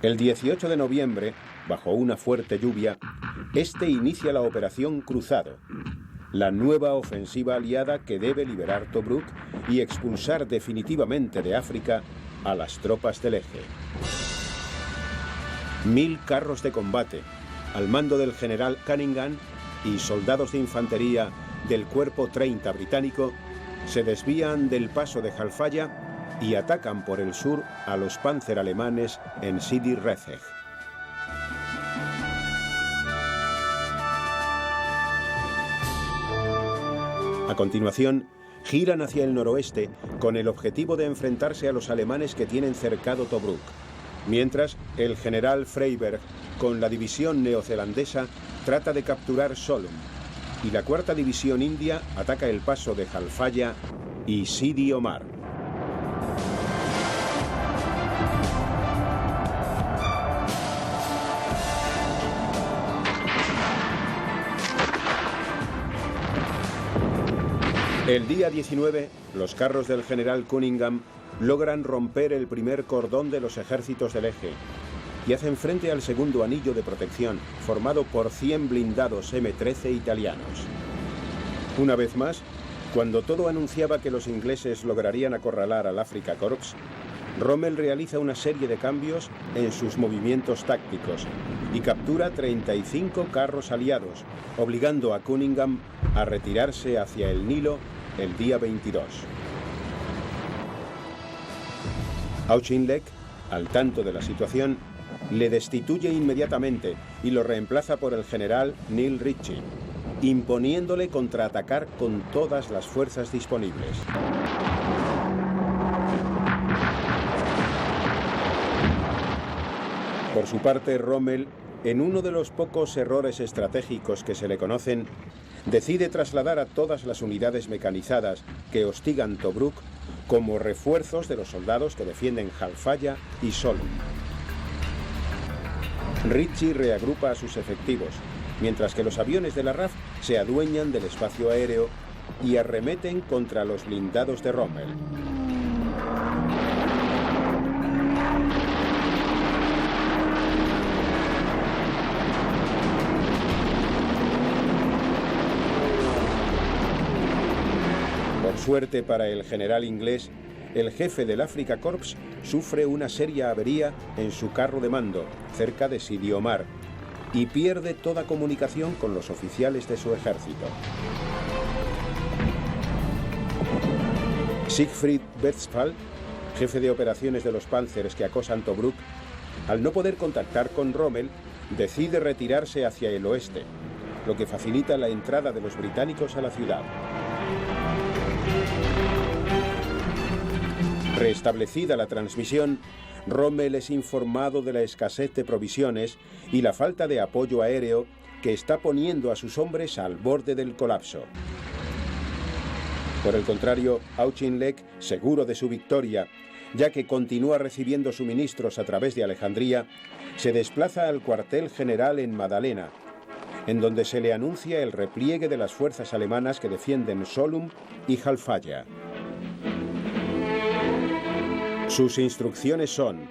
El 18 de noviembre, bajo una fuerte lluvia, este inicia la Operación Cruzado, la nueva ofensiva aliada que debe liberar Tobruk y expulsar definitivamente de África a las tropas del eje. 1000 carros de combate, al mando del general Cunningham, y soldados de infantería del Cuerpo 30 británico, se desvían del paso de Halfaya y atacan por el sur a los panzer alemanes en Sidi Rezegh. A continuación, giran hacia el noroeste con el objetivo de enfrentarse a los alemanes que tienen cercado Tobruk. Mientras, el general Freyberg, con la división neozelandesa, trata de capturar Solum, y la 4ª División India ataca el paso de Halfaya y Sidi Omar. El día 19, los carros del general Cunningham logran romper el primer cordón de los ejércitos del eje y hacen frente al segundo anillo de protección, formado por 100 blindados M-13 italianos. Una vez más, cuando todo anunciaba que los ingleses lograrían acorralar al Afrika Korps, Rommel realiza una serie de cambios en sus movimientos tácticos y captura 35 carros aliados, obligando a Cunningham a retirarse hacia el Nilo el día 22. Auchinleck, al tanto de la situación, le destituye inmediatamente y lo reemplaza por el general Neil Ritchie, imponiéndole contraatacar con todas las fuerzas disponibles. Por su parte, Rommel, en uno de los pocos errores estratégicos que se le conocen, decide trasladar a todas las unidades mecanizadas que hostigan Tobruk como refuerzos de los soldados que defienden Halfaya y Solum. Ritchie reagrupa a sus efectivos, mientras que los aviones de la RAF se adueñan del espacio aéreo y arremeten contra los blindados de Rommel. Por suerte para el general inglés, el jefe del Afrika Korps sufre una seria avería en su carro de mando, cerca de Sidi Omar, y pierde toda comunicación con los oficiales de su ejército. Siegfried Westphal, jefe de operaciones de los Panzers que acosan Tobruk, al no poder contactar con Rommel, decide retirarse hacia el oeste, lo que facilita la entrada de los británicos a la ciudad. Restablecida la transmisión, Rommel es informado de la escasez de provisiones y la falta de apoyo aéreo que está poniendo a sus hombres al borde del colapso. Por el contrario, Auchinleck, seguro de su victoria, ya que continúa recibiendo suministros a través de Alejandría, se desplaza al cuartel general en Madalena, en donde se le anuncia el repliegue de las fuerzas alemanas que defienden Solum y Halfaya. Sus instrucciones son: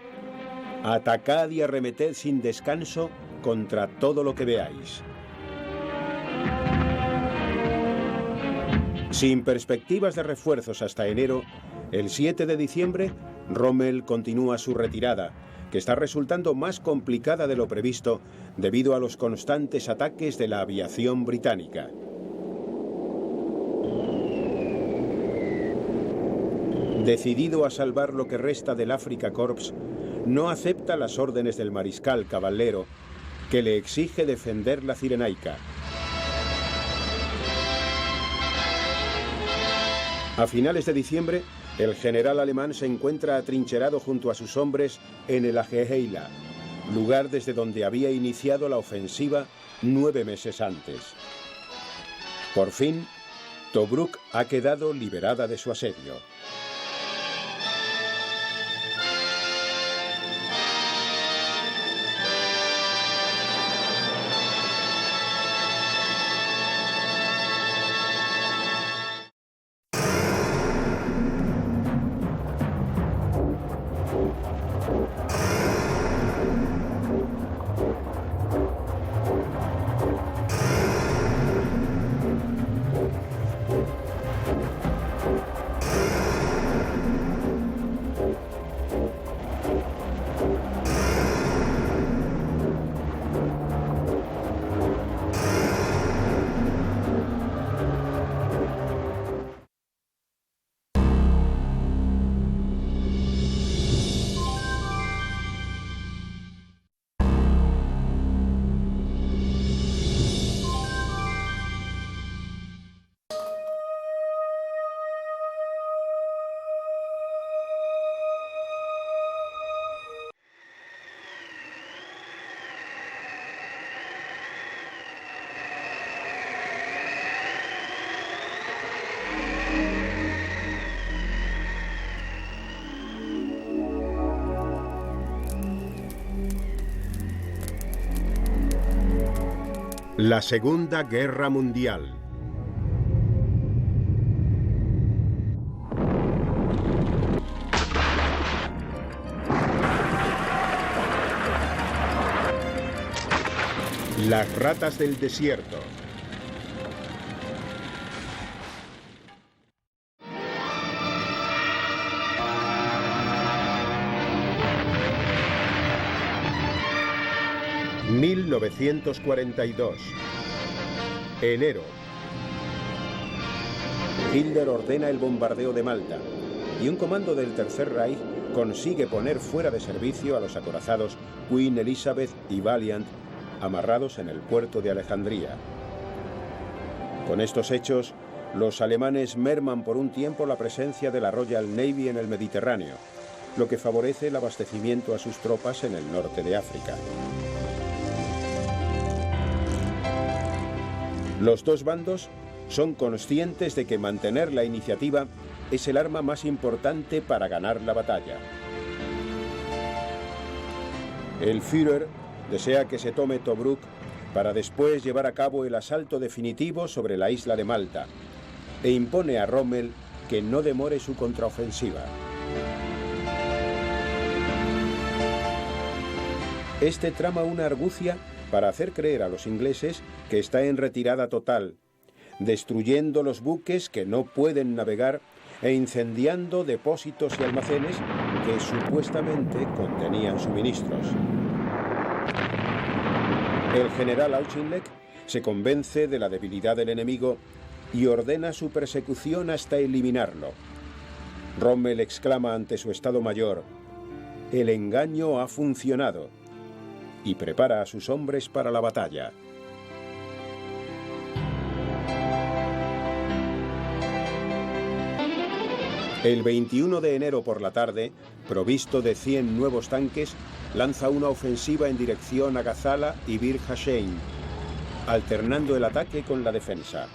atacad y arremeted sin descanso contra todo lo que veáis. Sin perspectivas de refuerzos hasta enero, el 7 de diciembre, Rommel continúa su retirada, que está resultando más complicada de lo previsto debido a los constantes ataques de la aviación británica. Decidido a salvar lo que resta del Afrika Korps, no acepta las órdenes del mariscal Cavallero, que le exige defender la Cirenaica. A finales de diciembre, el general alemán se encuentra atrincherado junto a sus hombres en el Ageheila, lugar desde donde había iniciado la ofensiva 9 meses antes. Por fin, Tobruk ha quedado liberada de su asedio. La Segunda Guerra Mundial. Las ratas del desierto. ...1942... enero. Hitler ordena el bombardeo de Malta y un comando del Tercer Reich consigue poner fuera de servicio a los acorazados Queen Elizabeth y Valiant amarrados en el puerto de Alejandría. Con estos hechos, los alemanes merman por un tiempo la presencia de la Royal Navy en el Mediterráneo, lo que favorece el abastecimiento a sus tropas en el norte de África. Los dos bandos son conscientes de que mantener la iniciativa es el arma más importante para ganar la batalla. El Führer desea que se tome Tobruk para después llevar a cabo el asalto definitivo sobre la isla de Malta e impone a Rommel que no demore su contraofensiva. Este trama una argucia para hacer creer a los ingleses que está en retirada total, destruyendo los buques que no pueden navegar e incendiando depósitos y almacenes que supuestamente contenían suministros. El general Auchinleck se convence de la debilidad del enemigo y ordena su persecución hasta eliminarlo. Rommel exclama ante su Estado Mayor: "El engaño ha funcionado", y prepara a sus hombres para la batalla. El 21 de enero por la tarde, provisto de 100 nuevos tanques, lanza una ofensiva en dirección a Gazala y Bir Hasheim, alternando el ataque con la defensa.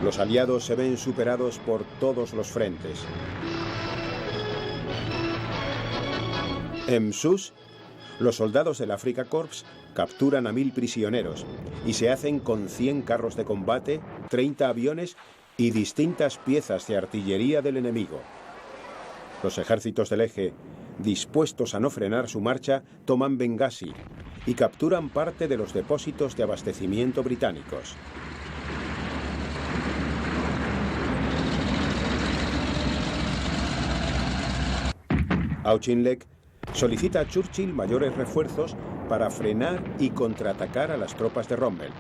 Los aliados se ven superados por todos los frentes. En Msus, los soldados del Afrika Korps capturan a 1000 prisioneros y se hacen con 100 carros de combate, 30 aviones y distintas piezas de artillería del enemigo. Los ejércitos del Eje, dispuestos a no frenar su marcha, toman Bengasi y capturan parte de los depósitos de abastecimiento británicos. Auchinleck solicita a Churchill mayores refuerzos para frenar y contraatacar a las tropas de Rommel.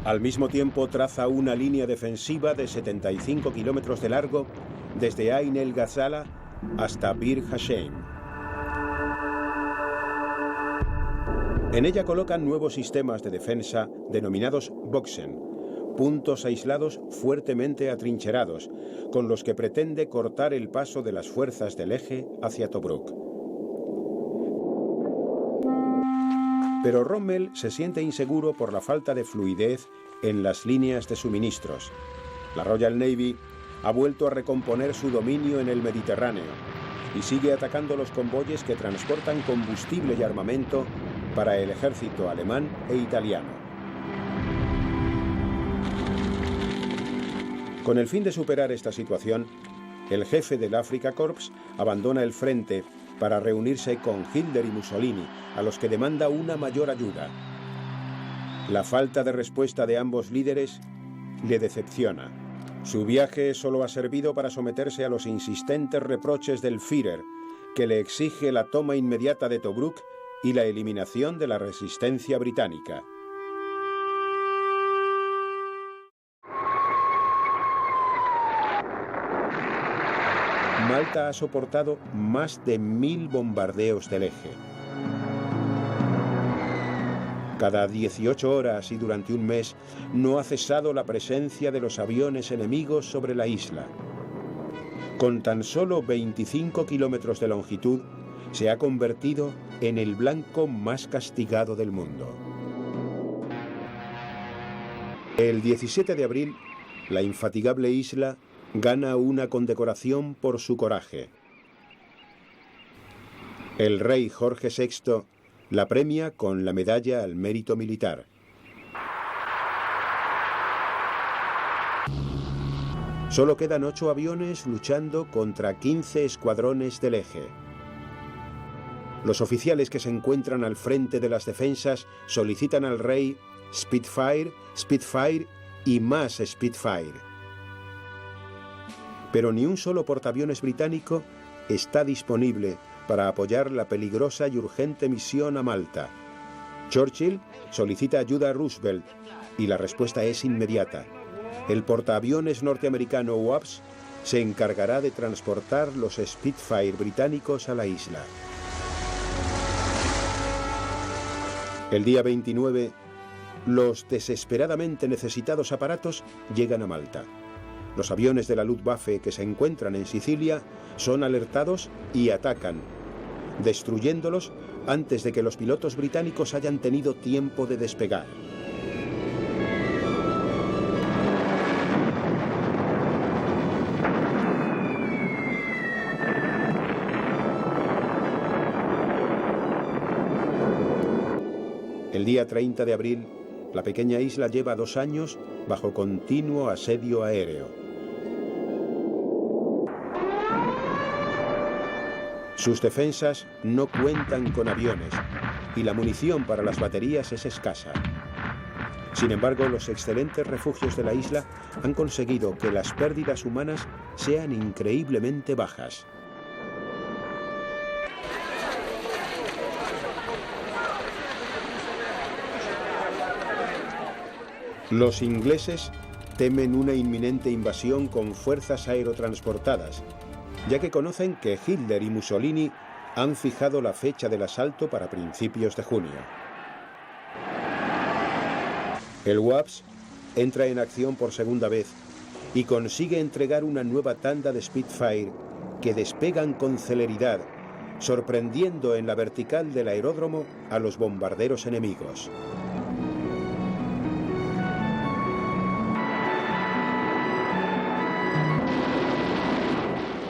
Al mismo tiempo traza una línea defensiva de 75 kilómetros de largo desde Ain el-Ghazala hasta Bir Hasheim. En ella colocan nuevos sistemas de defensa denominados Boxen, puntos aislados fuertemente atrincherados, con los que pretende cortar el paso de las fuerzas del Eje hacia Tobruk. Pero Rommel se siente inseguro por la falta de fluidez en las líneas de suministros. La Royal Navy ha vuelto a recomponer su dominio en el Mediterráneo y sigue atacando los convoyes que transportan combustible y armamento para el ejército alemán e italiano. Con el fin de superar esta situación, el jefe del Afrika Korps abandona el frente para reunirse con Hitler y Mussolini, a los que demanda una mayor ayuda. La falta de respuesta de ambos líderes le decepciona. Su viaje solo ha servido para someterse a los insistentes reproches del Führer, que le exige la toma inmediata de Tobruk y la eliminación de la resistencia británica. Malta ha soportado más de 1000 bombardeos del Eje. Cada 18 horas y durante un mes no ha cesado la presencia de los aviones enemigos sobre la isla. Con tan solo 25 kilómetros de longitud, se ha convertido en el blanco más castigado del mundo. El 17 de abril, la infatigable isla gana una condecoración por su coraje. El rey Jorge VI la premia con la medalla al mérito militar. Solo quedan 8 aviones luchando contra 15 escuadrones del Eje. Los oficiales que se encuentran al frente de las defensas solicitan al rey Spitfire, Spitfire y más Spitfire. Pero ni un solo portaaviones británico está disponible para apoyar la peligrosa y urgente misión a Malta. Churchill solicita ayuda a Roosevelt y la respuesta es inmediata. El portaaviones norteamericano Wasp se encargará de transportar los Spitfire británicos a la isla. El día 29, los desesperadamente necesitados aparatos llegan a Malta. Los aviones de la Luftwaffe que se encuentran en Sicilia son alertados y atacan, destruyéndolos antes de que los pilotos británicos hayan tenido tiempo de despegar. El día 30 de abril, la pequeña isla lleva 2 años bajo continuo asedio aéreo. Sus defensas no cuentan con aviones y la munición para las baterías es escasa. Sin embargo, los excelentes refugios de la isla han conseguido que las pérdidas humanas sean increíblemente bajas. Los ingleses temen una inminente invasión con fuerzas aerotransportadas, ya que conocen que Hitler y Mussolini han fijado la fecha del asalto para principios de junio. El Wasp entra en acción por segunda vez y consigue entregar una nueva tanda de Spitfire que despegan con celeridad, sorprendiendo en la vertical del aeródromo a los bombarderos enemigos.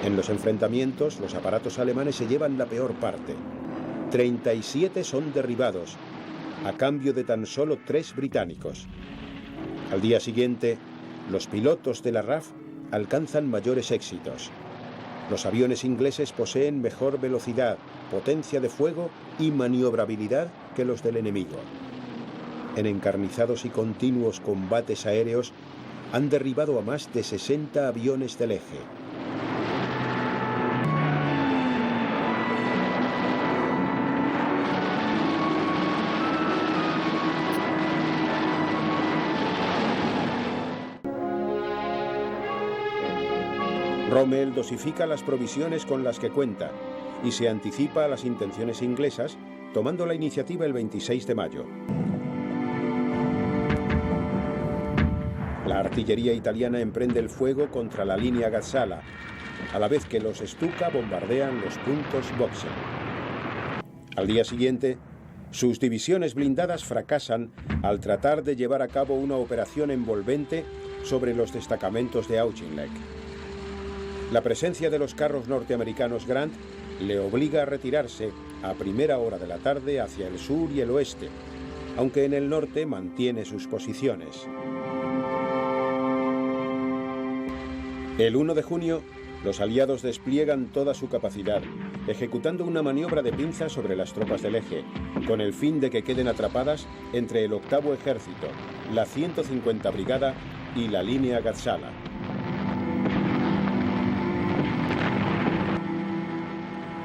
En los enfrentamientos, los aparatos alemanes se llevan la peor parte. 37 son derribados, a cambio de tan solo 3 británicos. Al día siguiente, los pilotos de la RAF alcanzan mayores éxitos. Los aviones ingleses poseen mejor velocidad, potencia de fuego y maniobrabilidad que los del enemigo. En encarnizados y continuos combates aéreos han derribado a más de 60 aviones del eje. Rommel dosifica las provisiones con las que cuenta y se anticipa a las intenciones inglesas, tomando la iniciativa el 26 de mayo. La artillería italiana emprende el fuego contra la línea Gazala, a la vez que los Stuka bombardean los puntos Boxer. Al día siguiente, sus divisiones blindadas fracasan al tratar de llevar a cabo una operación envolvente sobre los destacamentos de Auchinleck. La presencia de los carros norteamericanos Grant le obliga a retirarse a primera hora de la tarde hacia el sur y el oeste, aunque en el norte mantiene sus posiciones. El 1 de junio, los aliados despliegan toda su capacidad, ejecutando una maniobra de pinza sobre las tropas del eje, con el fin de que queden atrapadas entre el 8º Ejército, la 150 Brigada y la línea Gazala.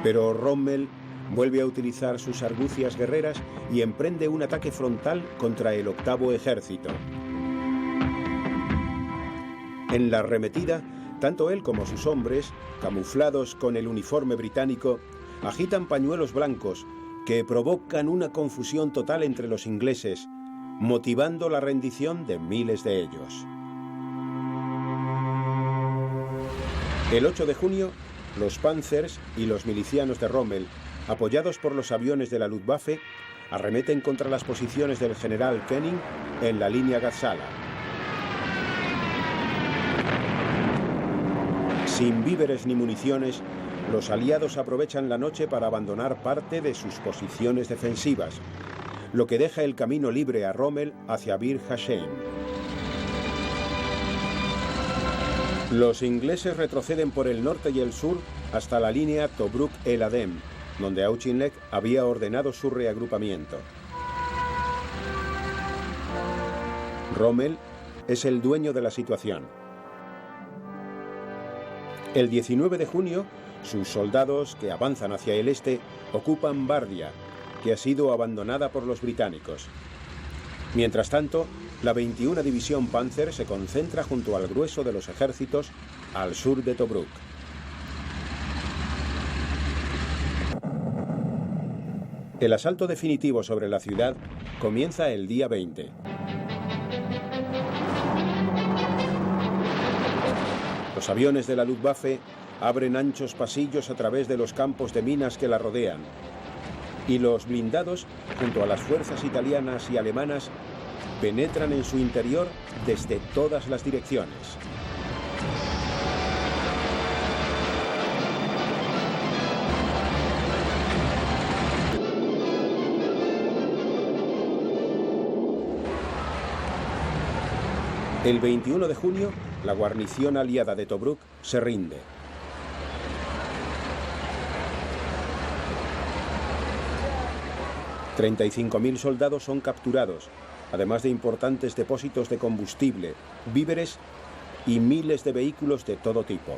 Pero Rommel vuelve a utilizar sus argucias guerreras y emprende un ataque frontal contra el 8º Ejército. En la arremetida, tanto él como sus hombres, camuflados con el uniforme británico, agitan pañuelos blancos que provocan una confusión total entre los ingleses, motivando la rendición de miles de ellos. El 8 de junio, los Panzers y los milicianos de Rommel, apoyados por los aviones de la Luftwaffe, arremeten contra las posiciones del general Kenning en la línea Gazala. Sin víveres ni municiones, los aliados aprovechan la noche para abandonar parte de sus posiciones defensivas, lo que deja el camino libre a Rommel hacia Bir Hasheim. Los ingleses retroceden por el norte y el sur hasta la línea Tobruk-El Adem, donde Auchinleck había ordenado su reagrupamiento. Rommel es el dueño de la situación. El 19 de junio, sus soldados, que avanzan hacia el este, ocupan Bardia, que ha sido abandonada por los británicos. Mientras tanto, la 21 División Panzer se concentra junto al grueso de los ejércitos al sur de Tobruk. El asalto definitivo sobre la ciudad comienza el día 20. Los aviones de la Luftwaffe abren anchos pasillos a través de los campos de minas que la rodean, y los blindados, junto a las fuerzas italianas y alemanas, penetran en su interior desde todas las direcciones. El 21 de junio, la guarnición aliada de Tobruk se rinde. $35.000 soldados son capturados, además de importantes depósitos de combustible, víveres y miles de vehículos de todo tipo.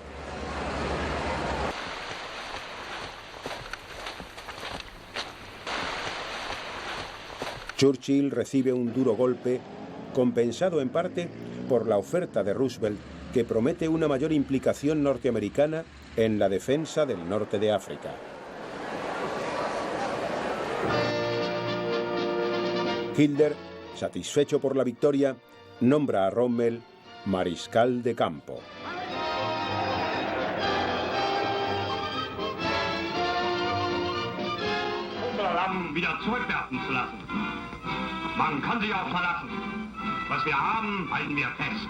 Churchill recibe un duro golpe, compensado en parte por la oferta de Roosevelt, que promete una mayor implicación norteamericana en la defensa del norte de África. Hitler, satisfecho por la victoria, nombra a Rommel mariscal de campo. Wieder zurückwerfen zu lassen. Man kann sich auch verlassen. Was wir haben, halten wir fest.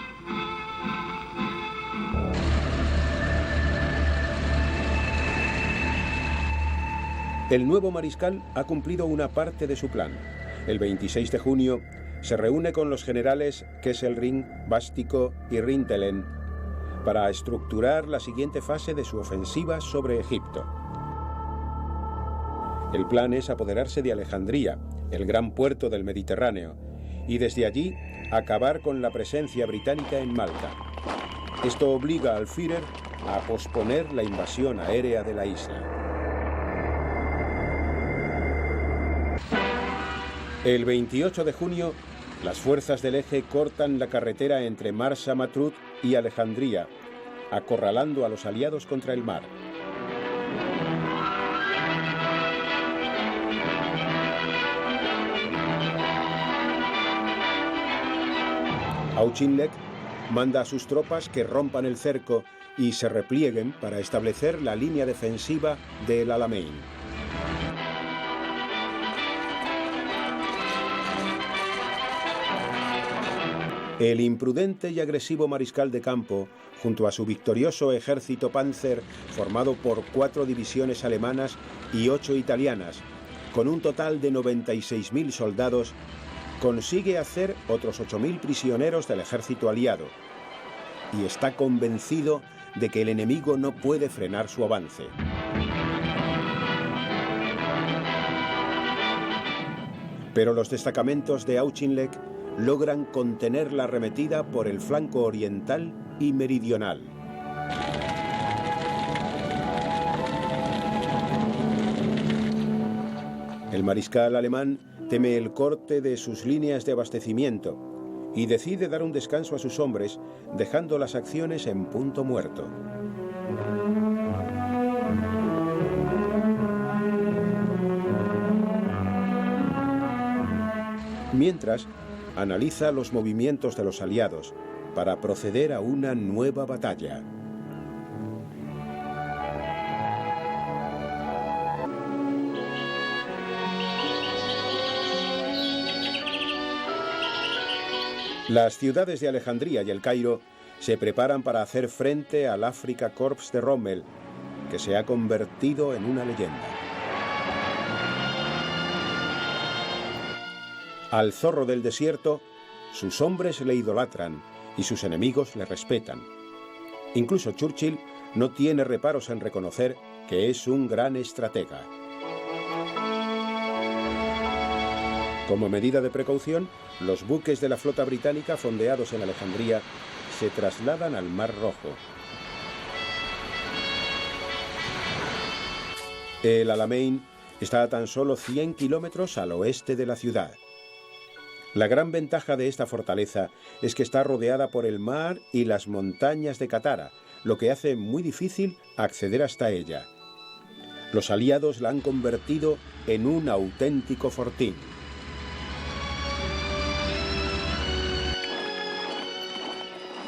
El nuevo mariscal ha cumplido una parte de su plan. El 26 de junio se reúne con los generales Kesselring, Bástico y Rintelen para estructurar la siguiente fase de su ofensiva sobre Egipto. El plan es apoderarse de Alejandría, el gran puerto del Mediterráneo, y desde allí acabar con la presencia británica en Malta. Esto obliga al Führer a posponer la invasión aérea de la isla. El 28 de junio, las fuerzas del Eje cortan la carretera entre Marsa Matruh y Alejandría, acorralando a los aliados contra el mar. Auchinleck manda a sus tropas que rompan el cerco y se replieguen para establecer la línea defensiva de El Alamein. El imprudente y agresivo mariscal de campo, junto a su victorioso ejército Panzer, formado por 4 divisiones alemanas y 8 italianas, con un total de 96.000 soldados, consigue hacer otros 8.000 prisioneros del ejército aliado y está convencido de que el enemigo no puede frenar su avance. Pero los destacamentos de Auchinleck logran contener la arremetida por el flanco oriental y meridional. El mariscal alemán teme el corte de sus líneas de abastecimiento y decide dar un descanso a sus hombres, dejando las acciones en punto muerto. Mientras, analiza los movimientos de los aliados para proceder a una nueva batalla. Las ciudades de Alejandría y El Cairo se preparan para hacer frente al Afrika Korps de Rommel, que se ha convertido en una leyenda. Al zorro del desierto, sus hombres le idolatran y sus enemigos le respetan. Incluso Churchill no tiene reparos en reconocer que es un gran estratega. Como medida de precaución, los buques de la flota británica fondeados en Alejandría se trasladan al Mar Rojo. El Alamein está a tan solo 100 kilómetros al oeste de la ciudad. La gran ventaja de esta fortaleza es que está rodeada por el mar y las montañas de Katara, lo que hace muy difícil acceder hasta ella. Los aliados la han convertido en un auténtico fortín.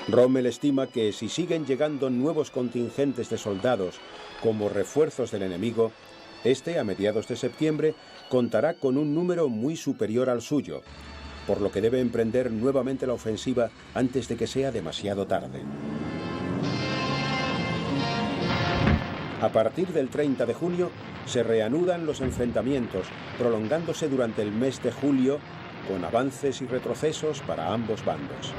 Rommel estima que si siguen llegando nuevos contingentes de soldados como refuerzos del enemigo, este, a mediados de septiembre, contará con un número muy superior al suyo, por lo que debe emprender nuevamente la ofensiva antes de que sea demasiado tarde. A partir del 30 de junio se reanudan los enfrentamientos, prolongándose durante el mes de julio, con avances y retrocesos para ambos bandos.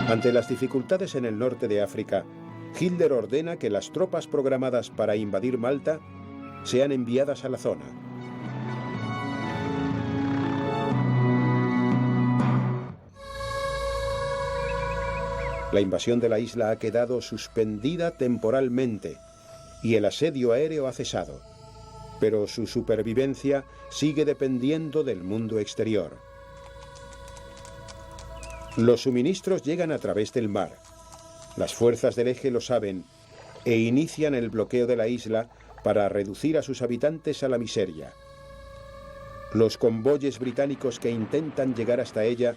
Ante las dificultades en el norte de África, Hitler ordena que las tropas programadas para invadir Malta sean enviadas a la zona. La invasión de la isla ha quedado suspendida temporalmente y el asedio aéreo ha cesado, pero su supervivencia sigue dependiendo del mundo exterior. Los suministros llegan a través del mar. Las fuerzas del Eje lo saben e inician el bloqueo de la isla para reducir a sus habitantes a la miseria. Los convoyes británicos que intentan llegar hasta ella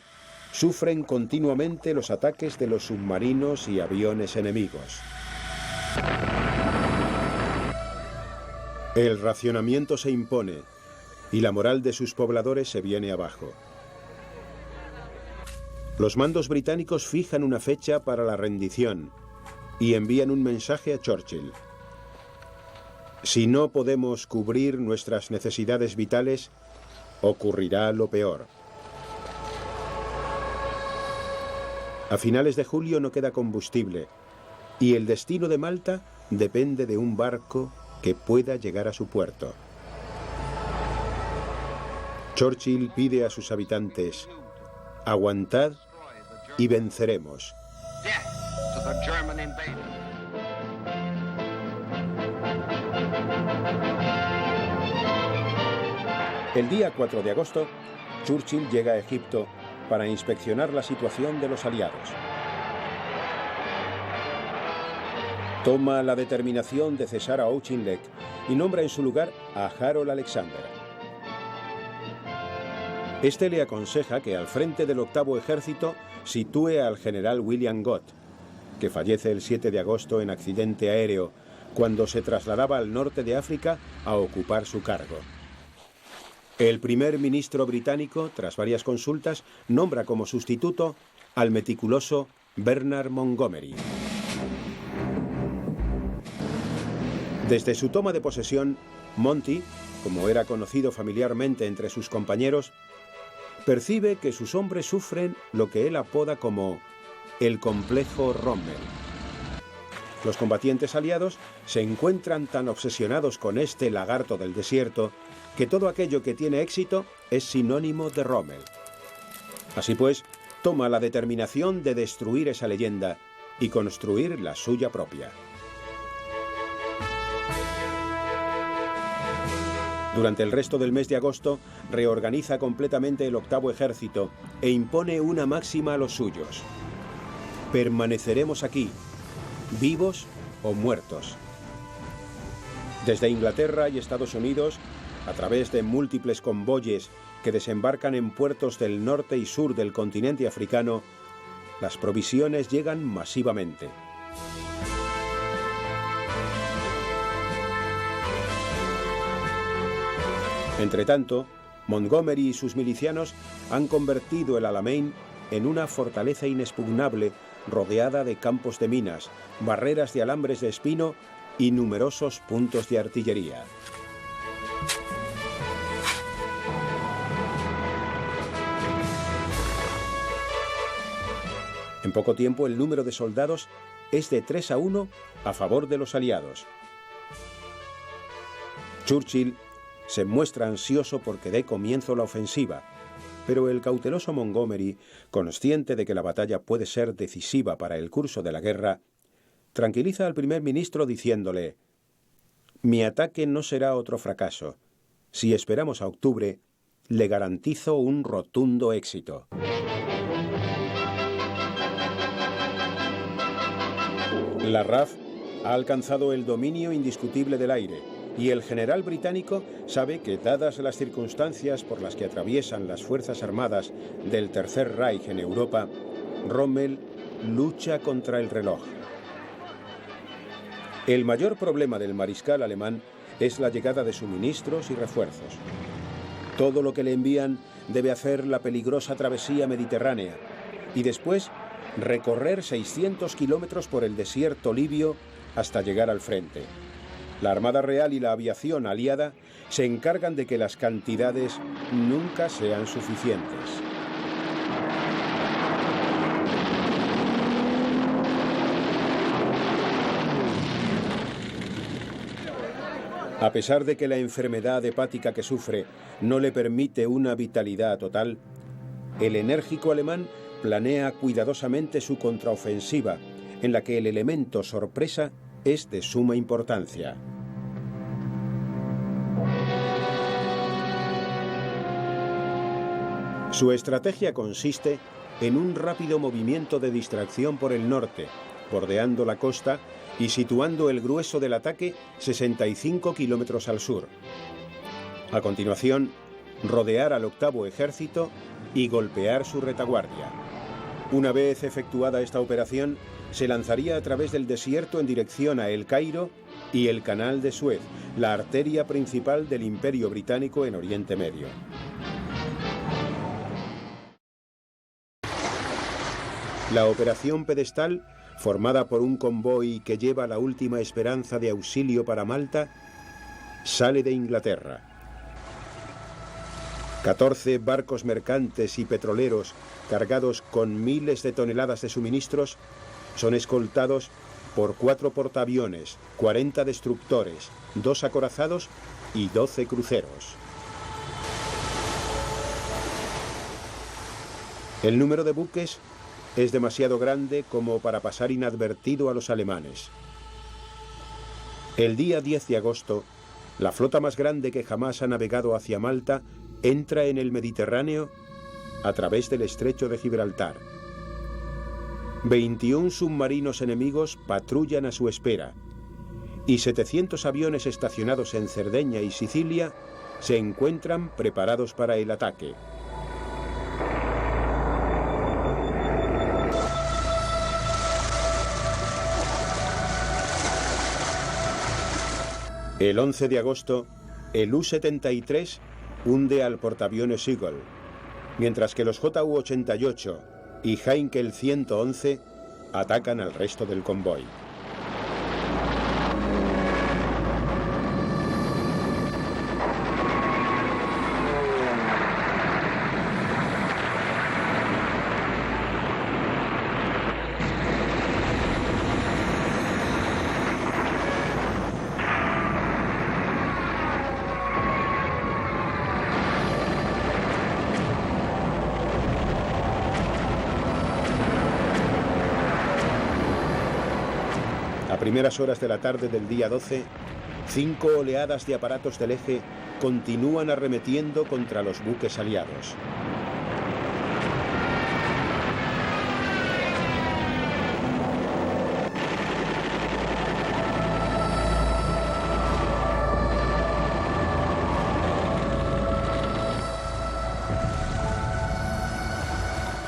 sufren continuamente los ataques de los submarinos y aviones enemigos. El racionamiento se impone y la moral de sus pobladores se viene abajo. Los mandos británicos fijan una fecha para la rendición y envían un mensaje a Churchill. Si no podemos cubrir nuestras necesidades vitales, ocurrirá lo peor. A finales de julio no queda combustible y el destino de Malta depende de un barco que pueda llegar a su puerto. Churchill pide a sus habitantes: aguantad y venceremos. El día 4 de agosto, Churchill llega a Egipto para inspeccionar la situación de los aliados. Toma la determinación de cesar a Auchinleck y nombra en su lugar a Harold Alexander. Este le aconseja que al frente del 8º ejército sitúe al general William Gott, que fallece el 7 de agosto en accidente aéreo cuando se trasladaba al norte de África a ocupar su cargo. El primer ministro británico, tras varias consultas, nombra como sustituto al meticuloso Bernard Montgomery. Desde su toma de posesión, Monty, como era conocido familiarmente entre sus compañeros, percibe que sus hombres sufren lo que él apoda como el complejo Rommel. Los combatientes aliados se encuentran tan obsesionados con este lagarto del desierto que todo aquello que tiene éxito es sinónimo de Rommel. Así pues, toma la determinación de destruir esa leyenda y construir la suya propia. Durante el resto del mes de agosto, reorganiza completamente el 8º ejército e impone una máxima a los suyos: permaneceremos aquí, vivos o muertos. Desde Inglaterra y Estados Unidos, a través de múltiples convoyes que desembarcan en puertos del norte y sur del continente africano, las provisiones llegan masivamente. Entretanto, Montgomery y sus milicianos han convertido el Alamein en una fortaleza inexpugnable rodeada de campos de minas, barreras de alambres de espino y numerosos puntos de artillería. En poco tiempo el número de soldados es de 3-1 a favor de los aliados. Churchill se muestra ansioso porque dé comienzo la ofensiva, pero el cauteloso Montgomery, consciente de que la batalla puede ser decisiva para el curso de la guerra, tranquiliza al primer ministro diciéndole: mi ataque no será otro fracaso. Si esperamos a octubre, le garantizo un rotundo éxito. La RAF ha alcanzado el dominio indiscutible del aire y el general británico sabe que, dadas las circunstancias por las que atraviesan las fuerzas armadas del Tercer Reich en Europa, Rommel lucha contra el reloj. El mayor problema del mariscal alemán es la llegada de suministros y refuerzos. Todo lo que le envían debe hacer la peligrosa travesía mediterránea y después recorrer 600 kilómetros por el desierto libio hasta llegar al frente. La Armada Real y la aviación aliada se encargan de que las cantidades nunca sean suficientes. A pesar de que la enfermedad hepática que sufre no le permite una vitalidad total, el enérgico alemán planea cuidadosamente su contraofensiva, en la que el elemento sorpresa es de suma importancia. Su estrategia consiste en un rápido movimiento de distracción por el norte, bordeando la costa y situando el grueso del ataque 65 kilómetros al sur. A continuación, rodear al 8º ejército y golpear su retaguardia. Una vez efectuada esta operación, se lanzaría a través del desierto en dirección a El Cairo y el Canal de Suez, la arteria principal del Imperio Británico en Oriente Medio. La Operación Pedestal, formada por un convoy que lleva la última esperanza de auxilio para Malta, sale de Inglaterra. 14 barcos mercantes y petroleros cargados con miles de toneladas de suministros son escoltados por 4 portaaviones, 40 destructores, 2 acorazados y 12 cruceros. El número de buques es demasiado grande como para pasar inadvertido a los alemanes. El día 10 de agosto, la flota más grande que jamás ha navegado hacia Malta entra en el Mediterráneo a través del estrecho de Gibraltar. 21 submarinos enemigos patrullan a su espera y 700 aviones estacionados en Cerdeña y Sicilia se encuentran preparados para el ataque. El 11 de agosto, el U-73 hunde al portaaviones Eagle, mientras que los JU-88 y Heinkel 111 atacan al resto del convoy. A primeras horas de la tarde del día 12, 5 oleadas de aparatos del eje continúan arremetiendo contra los buques aliados.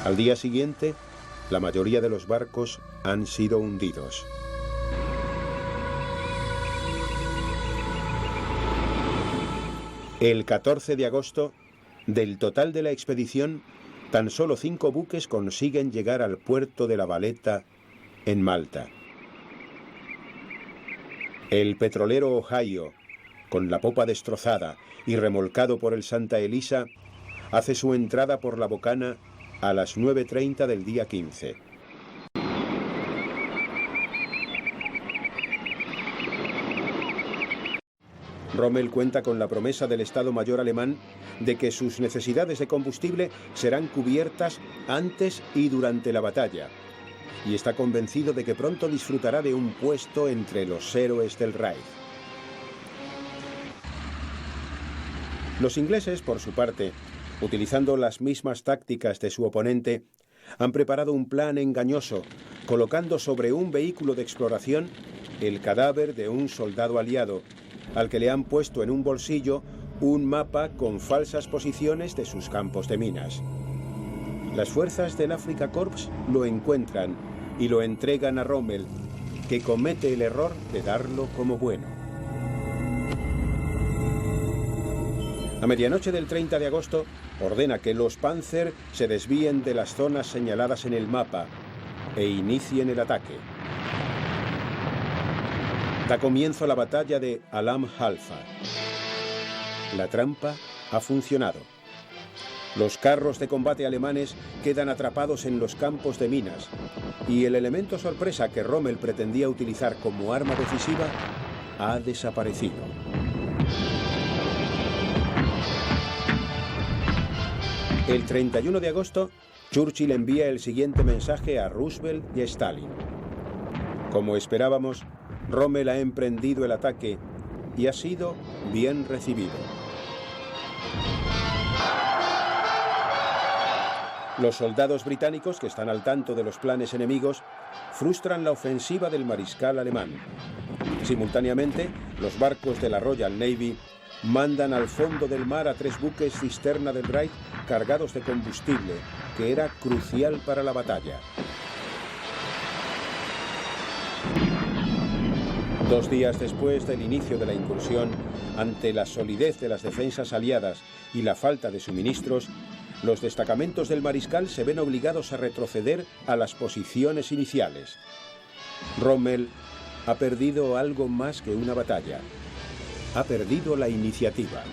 Al día siguiente, la mayoría de los barcos han sido hundidos. El 14 de agosto, del total de la expedición, tan solo 5 buques consiguen llegar al puerto de La Valeta, en Malta. El petrolero Ohio, con la popa destrozada y remolcado por el Santa Elisa, hace su entrada por la bocana a las 9:30 del día 15. Rommel cuenta con la promesa del Estado Mayor alemán de que sus necesidades de combustible serán cubiertas antes y durante la batalla, y está convencido de que pronto disfrutará de un puesto entre los héroes del Reich. Los ingleses, por su parte, utilizando las mismas tácticas de su oponente, han preparado un plan engañoso, colocando sobre un vehículo de exploración el cadáver de un soldado aliado, al que le han puesto en un bolsillo un mapa con falsas posiciones de sus campos de minas. Las fuerzas del Afrika Korps lo encuentran y lo entregan a Rommel, que comete el error de darlo como bueno. A medianoche del 30 de agosto, ordena que los Panzer se desvíen de las zonas señaladas en el mapa e inicien el ataque. Da comienzo la batalla de Alam Halfa. La trampa ha funcionado. Los carros de combate alemanes quedan atrapados en los campos de minas y el elemento sorpresa que Rommel pretendía utilizar como arma decisiva ha desaparecido. El 31 de agosto, Churchill envía el siguiente mensaje a Roosevelt y a Stalin. Como esperábamos, Rommel ha emprendido el ataque y ha sido bien recibido. Los soldados británicos, que están al tanto de los planes enemigos, frustran la ofensiva del mariscal alemán. Simultáneamente, los barcos de la Royal Navy mandan al fondo del mar a 3 buques cisterna del Reich cargados de combustible, que era crucial para la batalla. 2 días después del inicio de la incursión, ante la solidez de las defensas aliadas y la falta de suministros, los destacamentos del mariscal se ven obligados a retroceder a las posiciones iniciales. Rommel ha perdido algo más que una batalla. ha perdido la iniciativa.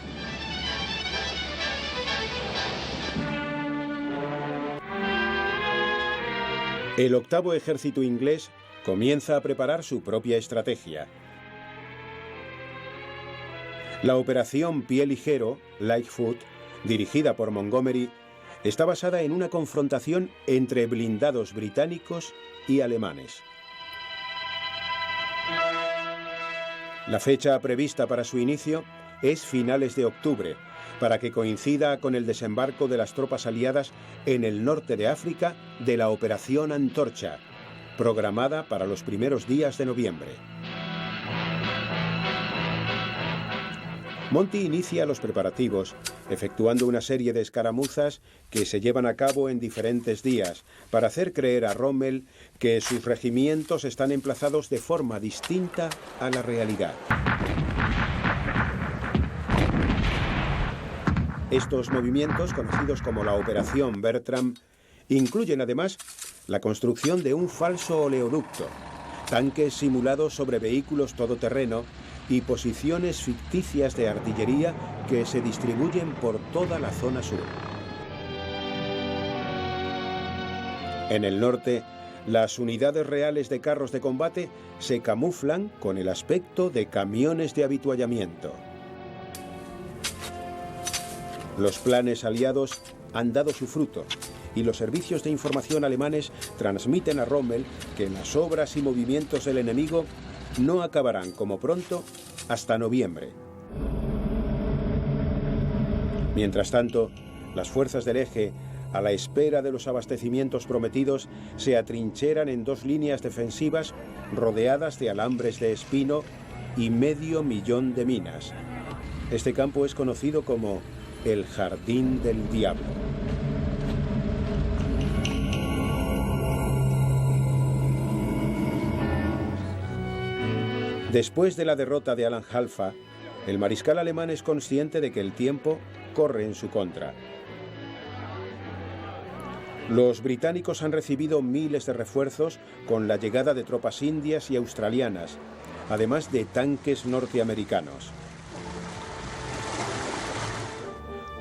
El octavo ejército inglés comienza a preparar su propia estrategia. La operación Pie Ligero, Lightfoot, dirigida por Montgomery, está basada en una confrontación entre blindados británicos y alemanes. La fecha prevista para su inicio es finales de octubre, para que coincida con el desembarco de las tropas aliadas en el norte de África de la Operación Antorcha, programada para los primeros días de noviembre. Monty inicia los preparativos, efectuando una serie de escaramuzas que se llevan a cabo en diferentes días, para hacer creer a Rommel que sus regimientos están emplazados de forma distinta a la realidad. Estos movimientos, conocidos como la Operación Bertram, incluyen además la construcción de un falso oleoducto, tanques simulados sobre vehículos todoterreno y posiciones ficticias de artillería que se distribuyen por toda la zona sur. En el norte, las unidades reales de carros de combate se camuflan con el aspecto de camiones de habituallamiento. Los planes aliados han dado su fruto y los servicios de información alemanes transmiten a Rommel que las obras y movimientos del enemigo no acabarán como pronto hasta noviembre. Mientras tanto, las fuerzas del eje, a la espera de los abastecimientos prometidos, se atrincheran en dos líneas defensivas rodeadas de alambres de espino y 500.000 de minas. Este campo es conocido como el Jardín del Diablo. Después de la derrota de Alan Halfa, el mariscal alemán es consciente de que el tiempo corre en su contra. Los británicos han recibido miles de refuerzos con la llegada de tropas indias y australianas, además de tanques norteamericanos.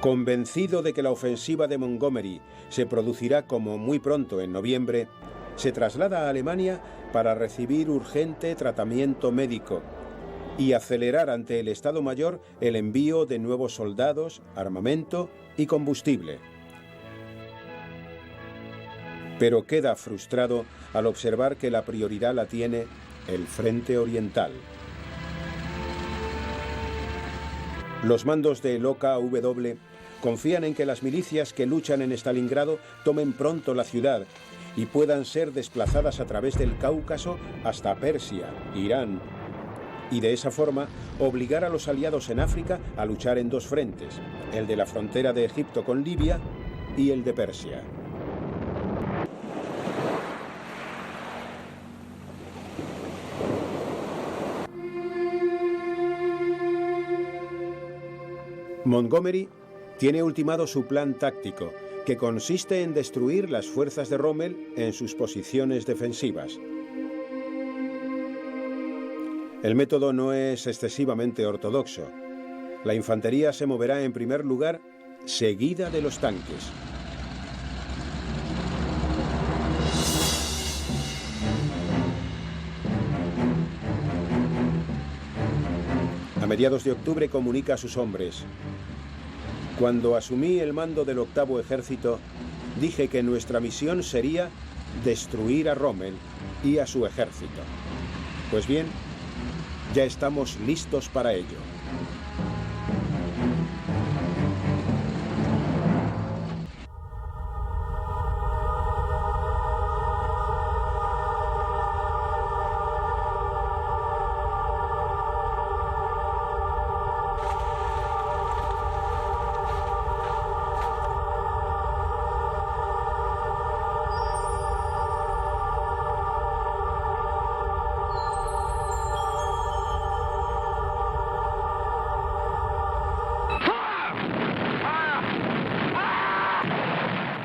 Convencido de que la ofensiva de Montgomery se producirá como muy pronto en noviembre, se traslada a Alemania para recibir urgente tratamiento médico y acelerar ante el Estado Mayor el envío de nuevos soldados, armamento y combustible. Pero queda frustrado al observar que la prioridad la tiene el Frente Oriental. Los mandos del OKW confían en que las milicias que luchan en Stalingrado tomen pronto la ciudad y puedan ser desplazadas a través del Cáucaso hasta Persia, Irán, y de esa forma obligar a los aliados en África a luchar en dos frentes, el de la frontera de Egipto con Libia y el de Persia. Montgomery tiene ultimado su plan táctico, que consiste en destruir las fuerzas de Rommel en sus posiciones defensivas. El método no es excesivamente ortodoxo. La infantería se moverá en primer lugar, seguida de los tanques. A mediados de octubre comunica a sus hombres: cuando asumí el mando del octavo ejército, dije que nuestra misión sería destruir a Rommel y a su ejército. Pues bien, ya estamos listos para ello.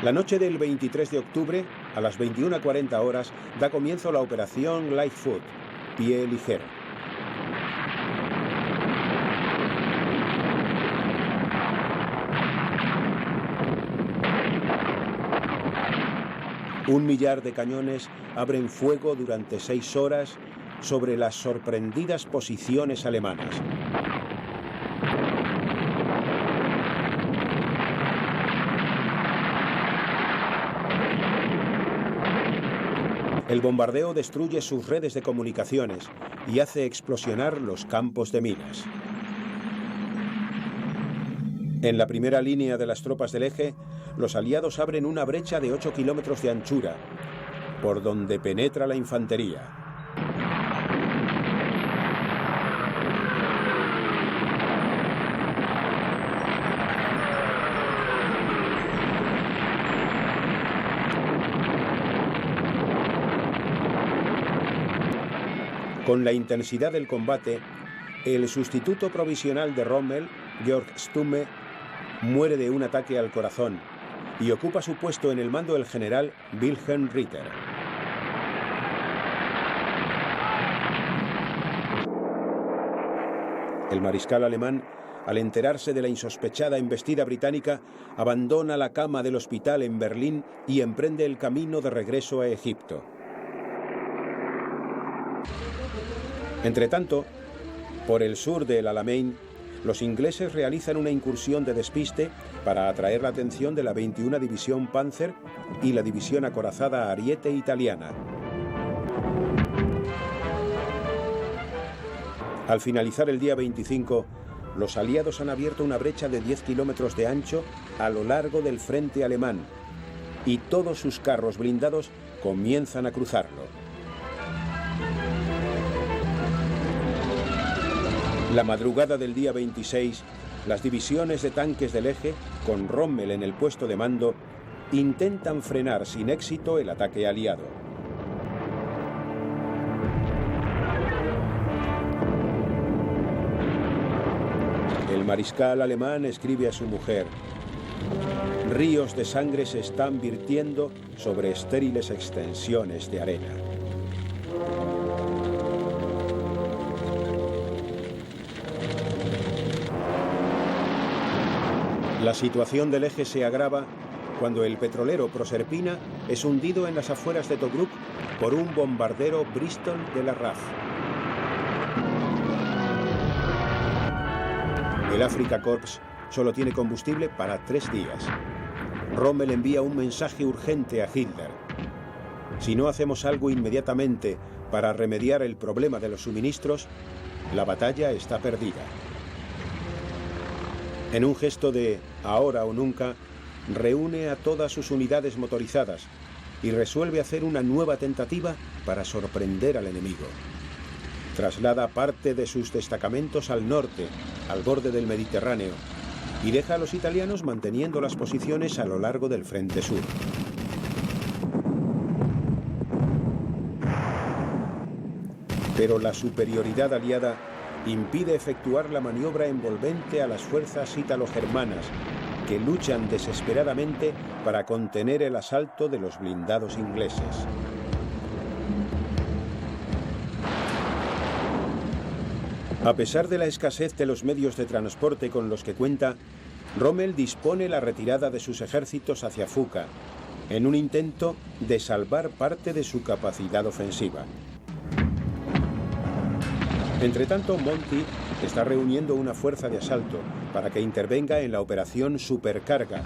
La noche del 23 de octubre, a las 21:40 horas, da comienzo la operación Lightfoot, Pie Ligero. 1 millar de cañones abren fuego durante 6 horas sobre las sorprendidas posiciones alemanas. El bombardeo destruye sus redes de comunicaciones y hace explosionar los campos de minas. En la primera línea de las tropas del eje, los aliados abren una brecha de 8 kilómetros de anchura, por donde penetra la infantería. Con la intensidad del combate, el sustituto provisional de Rommel, Georg Stumme, muere de un ataque al corazón y ocupa su puesto en el mando el general Wilhelm Ritter. El mariscal alemán, al enterarse de la insospechada embestida británica, abandona la cama del hospital en Berlín y emprende el camino de regreso a Egipto. Entretanto, por el sur del Alamein, los ingleses realizan una incursión de despiste para atraer la atención de la 21 División Panzer y la división acorazada Ariete italiana. Al finalizar el día 25, los aliados han abierto una brecha de 10 kilómetros de ancho a lo largo del frente alemán y todos sus carros blindados comienzan a cruzarlo. La madrugada del día 26, las divisiones de tanques del eje, con Rommel en el puesto de mando, intentan frenar sin éxito el ataque aliado. El mariscal alemán escribe a su mujer: «Ríos de sangre se están virtiendo sobre estériles extensiones de arena». La situación del eje se agrava cuando el petrolero Proserpina es hundido en las afueras de Tobruk por un bombardero Bristol de la RAF. El Afrika Korps solo tiene combustible para 3 días. Rommel envía un mensaje urgente a Hitler: si no hacemos algo inmediatamente para remediar el problema de los suministros, la batalla está perdida. En un gesto de ahora o nunca, reúne a todas sus unidades motorizadas y resuelve hacer una nueva tentativa para sorprender al enemigo. Traslada parte de sus destacamentos al norte, al borde del Mediterráneo, y deja a los italianos manteniendo las posiciones a lo largo del frente sur. Pero la superioridad aliada impide efectuar la maniobra envolvente a las fuerzas ítalo-germanas, que luchan desesperadamente para contener el asalto de los blindados ingleses. A pesar de la escasez de los medios de transporte con los que cuenta, Rommel dispone la retirada de sus ejércitos hacia Fuka, en un intento de salvar parte de su capacidad ofensiva. Entretanto, Monty está reuniendo una fuerza de asalto para que intervenga en la operación Supercarga,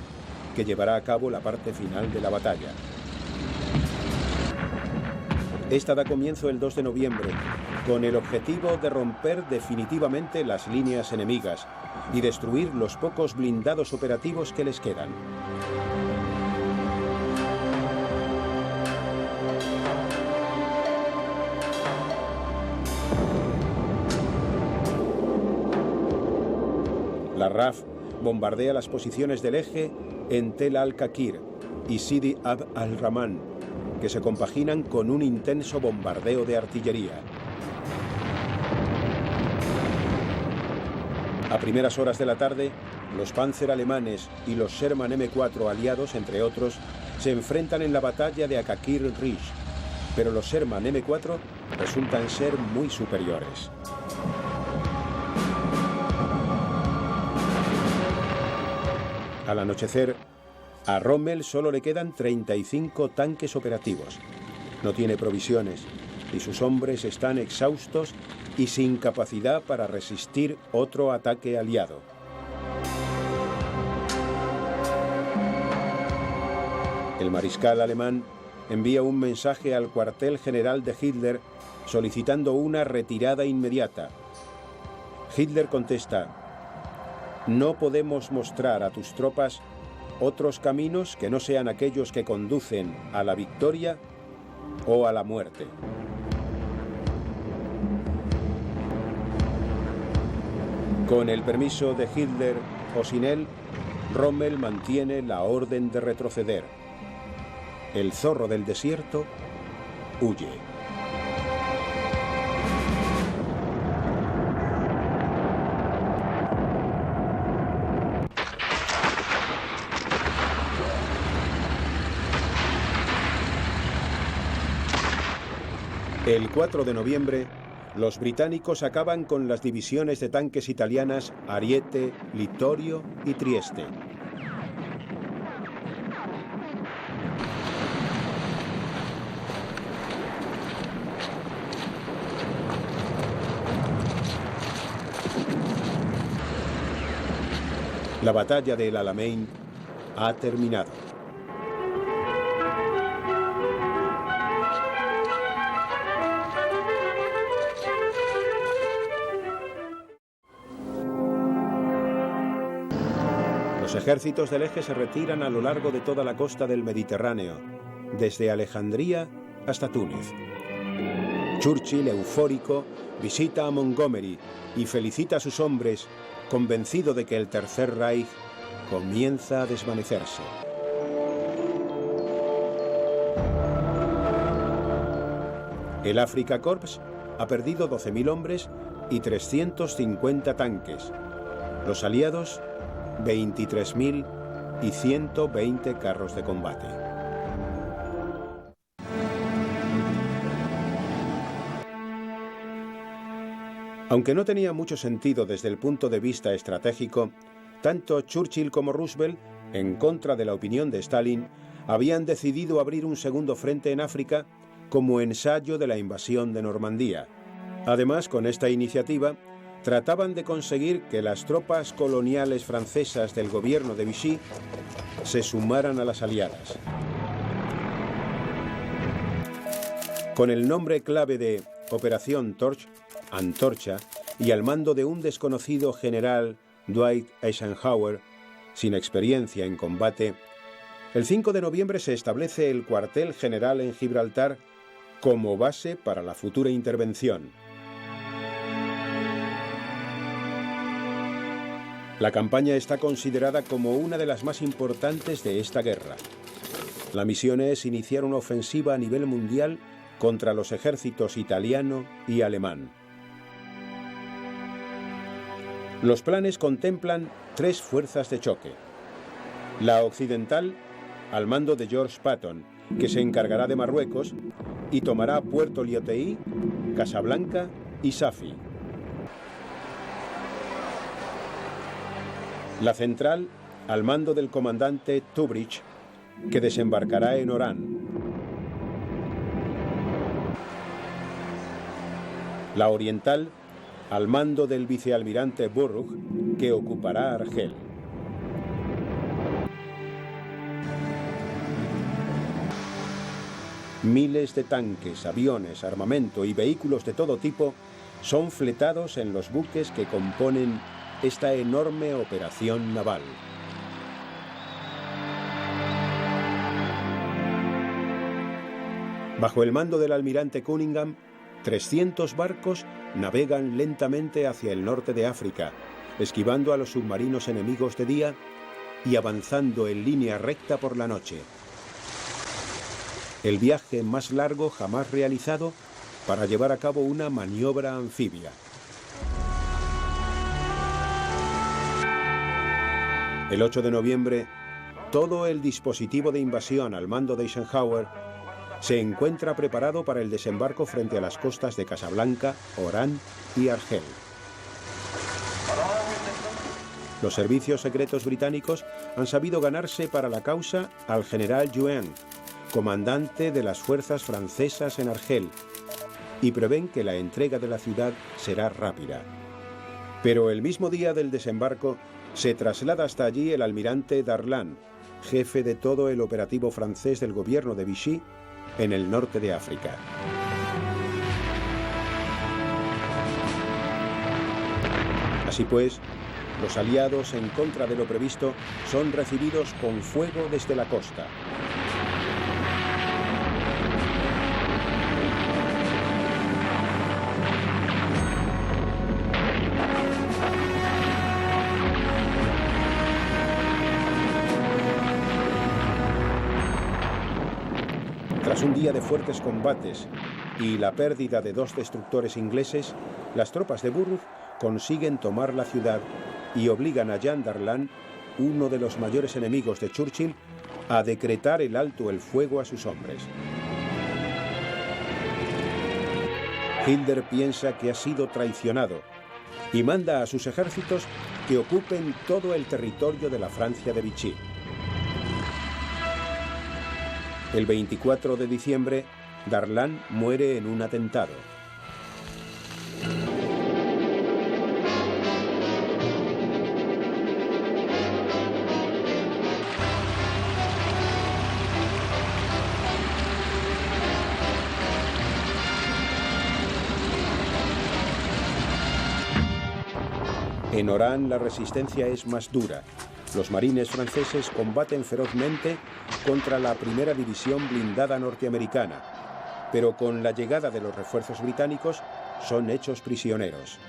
que llevará a cabo la parte final de la batalla. Esta da comienzo el 2 de noviembre, con el objetivo de romper definitivamente las líneas enemigas y destruir los pocos blindados operativos que les quedan. La RAF bombardea las posiciones del eje en Tel al-Kakir y Sidi Abd al-Rahman, que se compaginan con un intenso bombardeo de artillería. A primeras horas de la tarde, los Panzer alemanes y los Sherman M4 aliados, entre otros, se enfrentan en la batalla de Akakir Ridge, pero los Sherman M4 resultan ser muy superiores. Al anochecer, A Rommel solo le quedan 35 tanques operativos. No tiene provisiones y sus hombres están exhaustos y sin capacidad para resistir otro ataque aliado. El mariscal alemán envía un mensaje al cuartel general de Hitler solicitando una retirada inmediata. Hitler contesta: no podemos mostrar a tus tropas otros caminos que no sean aquellos que conducen a la victoria o a la muerte. Con el permiso de Hitler o sin él, Rommel mantiene la orden de retroceder. El zorro del desierto huye. El 4 de noviembre, los británicos acaban con las divisiones de tanques italianas Ariete, Littorio y Trieste. La batalla del Alamein ha terminado. Los ejércitos del eje se retiran a lo largo de toda la costa del Mediterráneo, desde Alejandría hasta Túnez. Churchill, eufórico, visita a Montgomery y felicita a sus hombres, convencido de que el Tercer Reich comienza a desvanecerse. El Afrika Korps ha perdido 12.000 hombres y 350 tanques. Los aliados, 23.000 y 120 carros de combate. Aunque no tenía mucho sentido desde el punto de vista estratégico, tanto Churchill como Roosevelt, en contra de la opinión de Stalin, habían decidido abrir un segundo frente en África como ensayo de la invasión de Normandía. Además, con esta iniciativa, trataban de conseguir que las tropas coloniales francesas del gobierno de Vichy se sumaran a las aliadas. Con el nombre clave de Operación Torch, Antorcha, y al mando de un desconocido general, Dwight Eisenhower, sin experiencia en combate, el 5 de noviembre se establece el cuartel general en Gibraltar como base para la futura intervención. La campaña está considerada como una de las más importantes de esta guerra. La misión es iniciar una ofensiva a nivel mundial contra los ejércitos italiano y alemán. Los planes contemplan 3 fuerzas de choque. La occidental, al mando de George Patton, que se encargará de Marruecos y tomará Puerto Lyoteí, Casablanca y Safi. La central, al mando del comandante Tubrich, que desembarcará en Orán. La oriental, al mando del vicealmirante Burrug, que ocupará Argel. Miles de tanques, aviones, armamento y vehículos de todo tipo son fletados en los buques que componen esta enorme operación naval. Bajo el mando del almirante Cunningham, 300 barcos navegan lentamente hacia el norte de África, esquivando a los submarinos enemigos de día y avanzando en línea recta por la noche. El viaje más largo jamás realizado para llevar a cabo una maniobra anfibia. El 8 de noviembre, todo el dispositivo de invasión al mando de Eisenhower se encuentra preparado para el desembarco frente a las costas de Casablanca, Orán y Argel. Los servicios secretos británicos han sabido ganarse para la causa al general Juin, comandante de las fuerzas francesas en Argel, y prevén que la entrega de la ciudad será rápida. Pero el mismo día del desembarco se traslada hasta allí el almirante Darlan, jefe de todo el operativo francés del gobierno de Vichy en el norte de África. Así pues, los aliados, en contra de lo previsto, son recibidos con fuego desde la costa. Tras un día de fuertes combates y la pérdida de 2 destructores ingleses, las tropas de Burr consiguen tomar la ciudad y obligan a Jean Darlan, uno de los mayores enemigos de Churchill, a decretar el alto el fuego a sus hombres. Hitler piensa que ha sido traicionado y manda a sus ejércitos que ocupen todo el territorio de la Francia de Vichy. El 24 de diciembre, Darlan muere en un atentado. En Orán la resistencia es más dura. Los marines franceses combaten ferozmente contra la primera división blindada norteamericana, pero con la llegada de los refuerzos británicos son hechos prisioneros.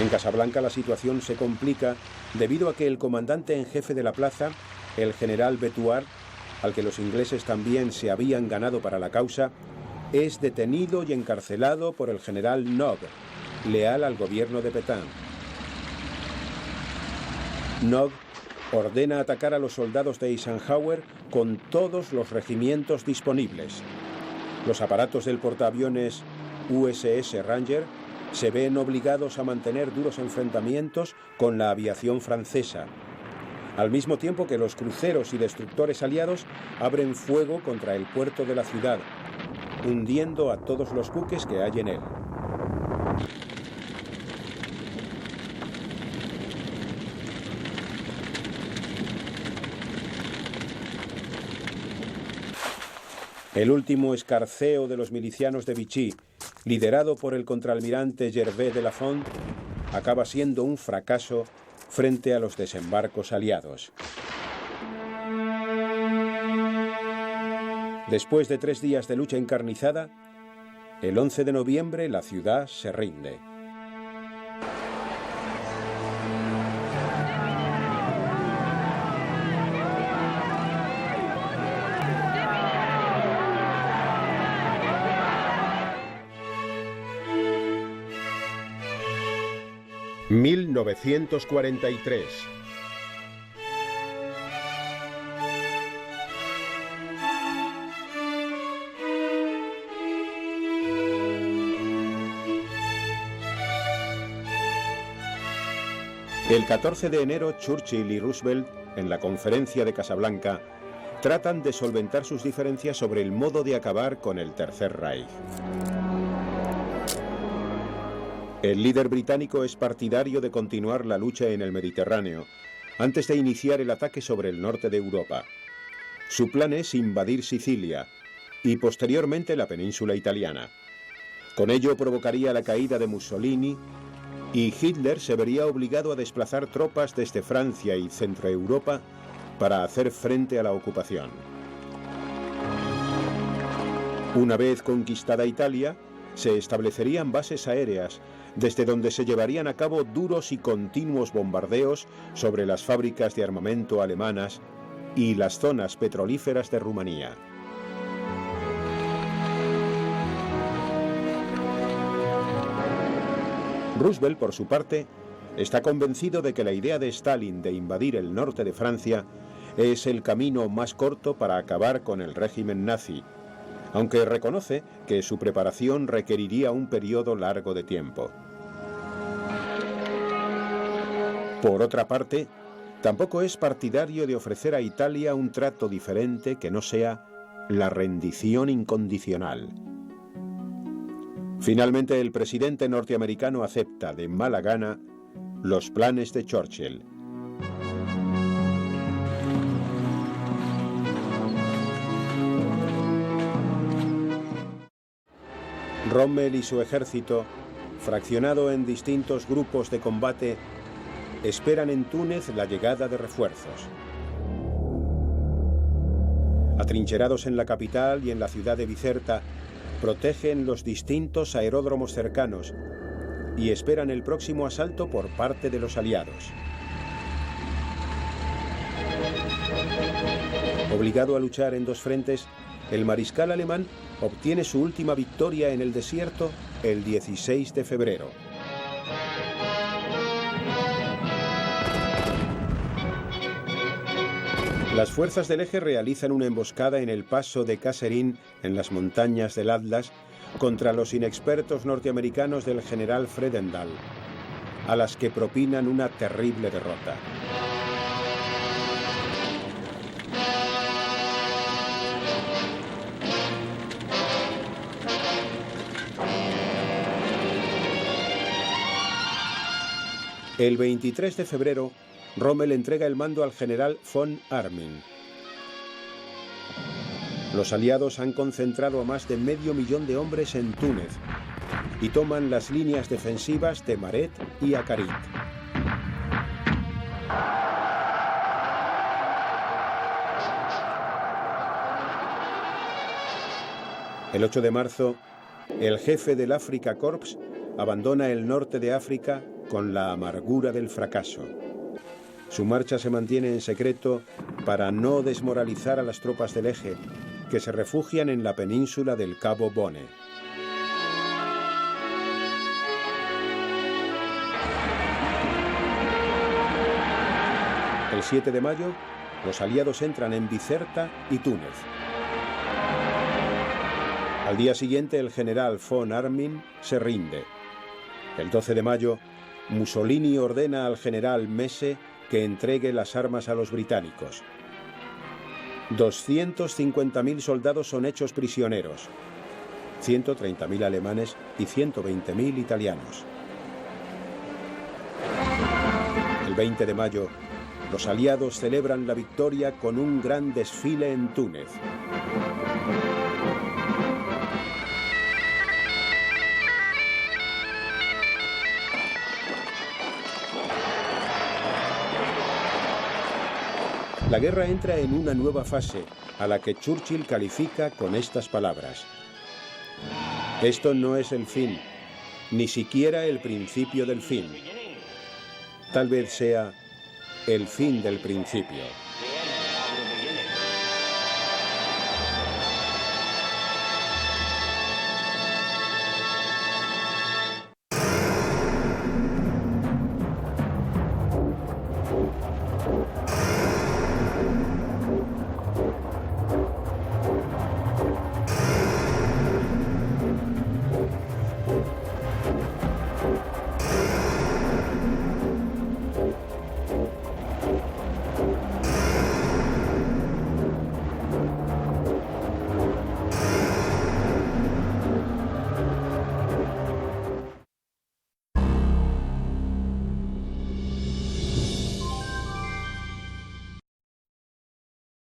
En Casablanca la situación se complica debido a que el comandante en jefe de la plaza, el general Betuart, al que los ingleses también se habían ganado para la causa, es detenido y encarcelado por el general Nogue, leal al gobierno de Pétain. Nogue ordena atacar a los soldados de Eisenhower con todos los regimientos disponibles. Los aparatos del portaaviones USS Ranger se ven obligados a mantener duros enfrentamientos con la aviación francesa, al mismo tiempo que los cruceros y destructores aliados abren fuego contra el puerto de la ciudad, hundiendo a todos los buques que hay en él. El último escarceo de los milicianos de Vichy, liderado por el contraalmirante Gervais de Lafont, acaba siendo un fracaso frente a los desembarcos aliados. Después de 3 días de lucha encarnizada, el 11 de noviembre la ciudad se rinde. ...1943... El 14 de enero, Churchill y Roosevelt, en la conferencia de Casablanca, tratan de solventar sus diferencias sobre el modo de acabar con el Tercer Reich. El líder británico es partidario de continuar la lucha en el Mediterráneo, antes de iniciar el ataque sobre el norte de Europa. Su plan es invadir Sicilia y posteriormente la península italiana. Con ello provocaría la caída de Mussolini y Hitler se vería obligado a desplazar tropas desde Francia y Centroeuropa para hacer frente a la ocupación. Una vez conquistada Italia, se establecerían bases aéreas desde donde se llevarían a cabo duros y continuos bombardeos sobre las fábricas de armamento alemanas y las zonas petrolíferas de Rumanía. Roosevelt, por su parte, está convencido de que la idea de Stalin de invadir el norte de Francia es el camino más corto para acabar con el régimen nazi, aunque reconoce que su preparación requeriría un periodo largo de tiempo. Por otra parte, tampoco es partidario de ofrecer a Italia un trato diferente que no sea la rendición incondicional. Finalmente, el presidente norteamericano acepta de mala gana los planes de Churchill. Rommel y su ejército, fraccionado en distintos grupos de combate, esperan en Túnez la llegada de refuerzos. Atrincherados en la capital y en la ciudad de Bizerta, protegen los distintos aeródromos cercanos y esperan el próximo asalto por parte de los aliados. Obligado a luchar en dos frentes, el mariscal alemán obtiene su última victoria en el desierto el 16 de febrero. Las fuerzas del eje realizan una emboscada en el paso de Kasserine, en las montañas del Atlas, contra los inexpertos norteamericanos del general Fredendall, a las que propinan una terrible derrota. El 23 de febrero, Rommel entrega el mando al general von Arnim. Los aliados han concentrado a más de 500.000 de hombres en Túnez y toman las líneas defensivas de Maret y Akarit. El 8 de marzo, el jefe del Afrika Korps abandona el norte de África con la amargura del fracaso. Su marcha se mantiene en secreto para no desmoralizar a las tropas del eje, que se refugian en la península del Cabo Bone. El 7 de mayo, los aliados entran en Bizerta y Túnez. Al día siguiente, el general von Arnim se rinde. El 12 de mayo, Mussolini ordena al general Messe que entregue las armas a los británicos. 250.000 soldados son hechos prisioneros, 130.000 alemanes y 120.000 italianos. El 20 de mayo, los aliados celebran la victoria con un gran desfile en Túnez. La guerra entra en una nueva fase, a la que Churchill califica con estas palabras: esto no es el fin, ni siquiera el principio del fin. Tal vez sea el fin del principio.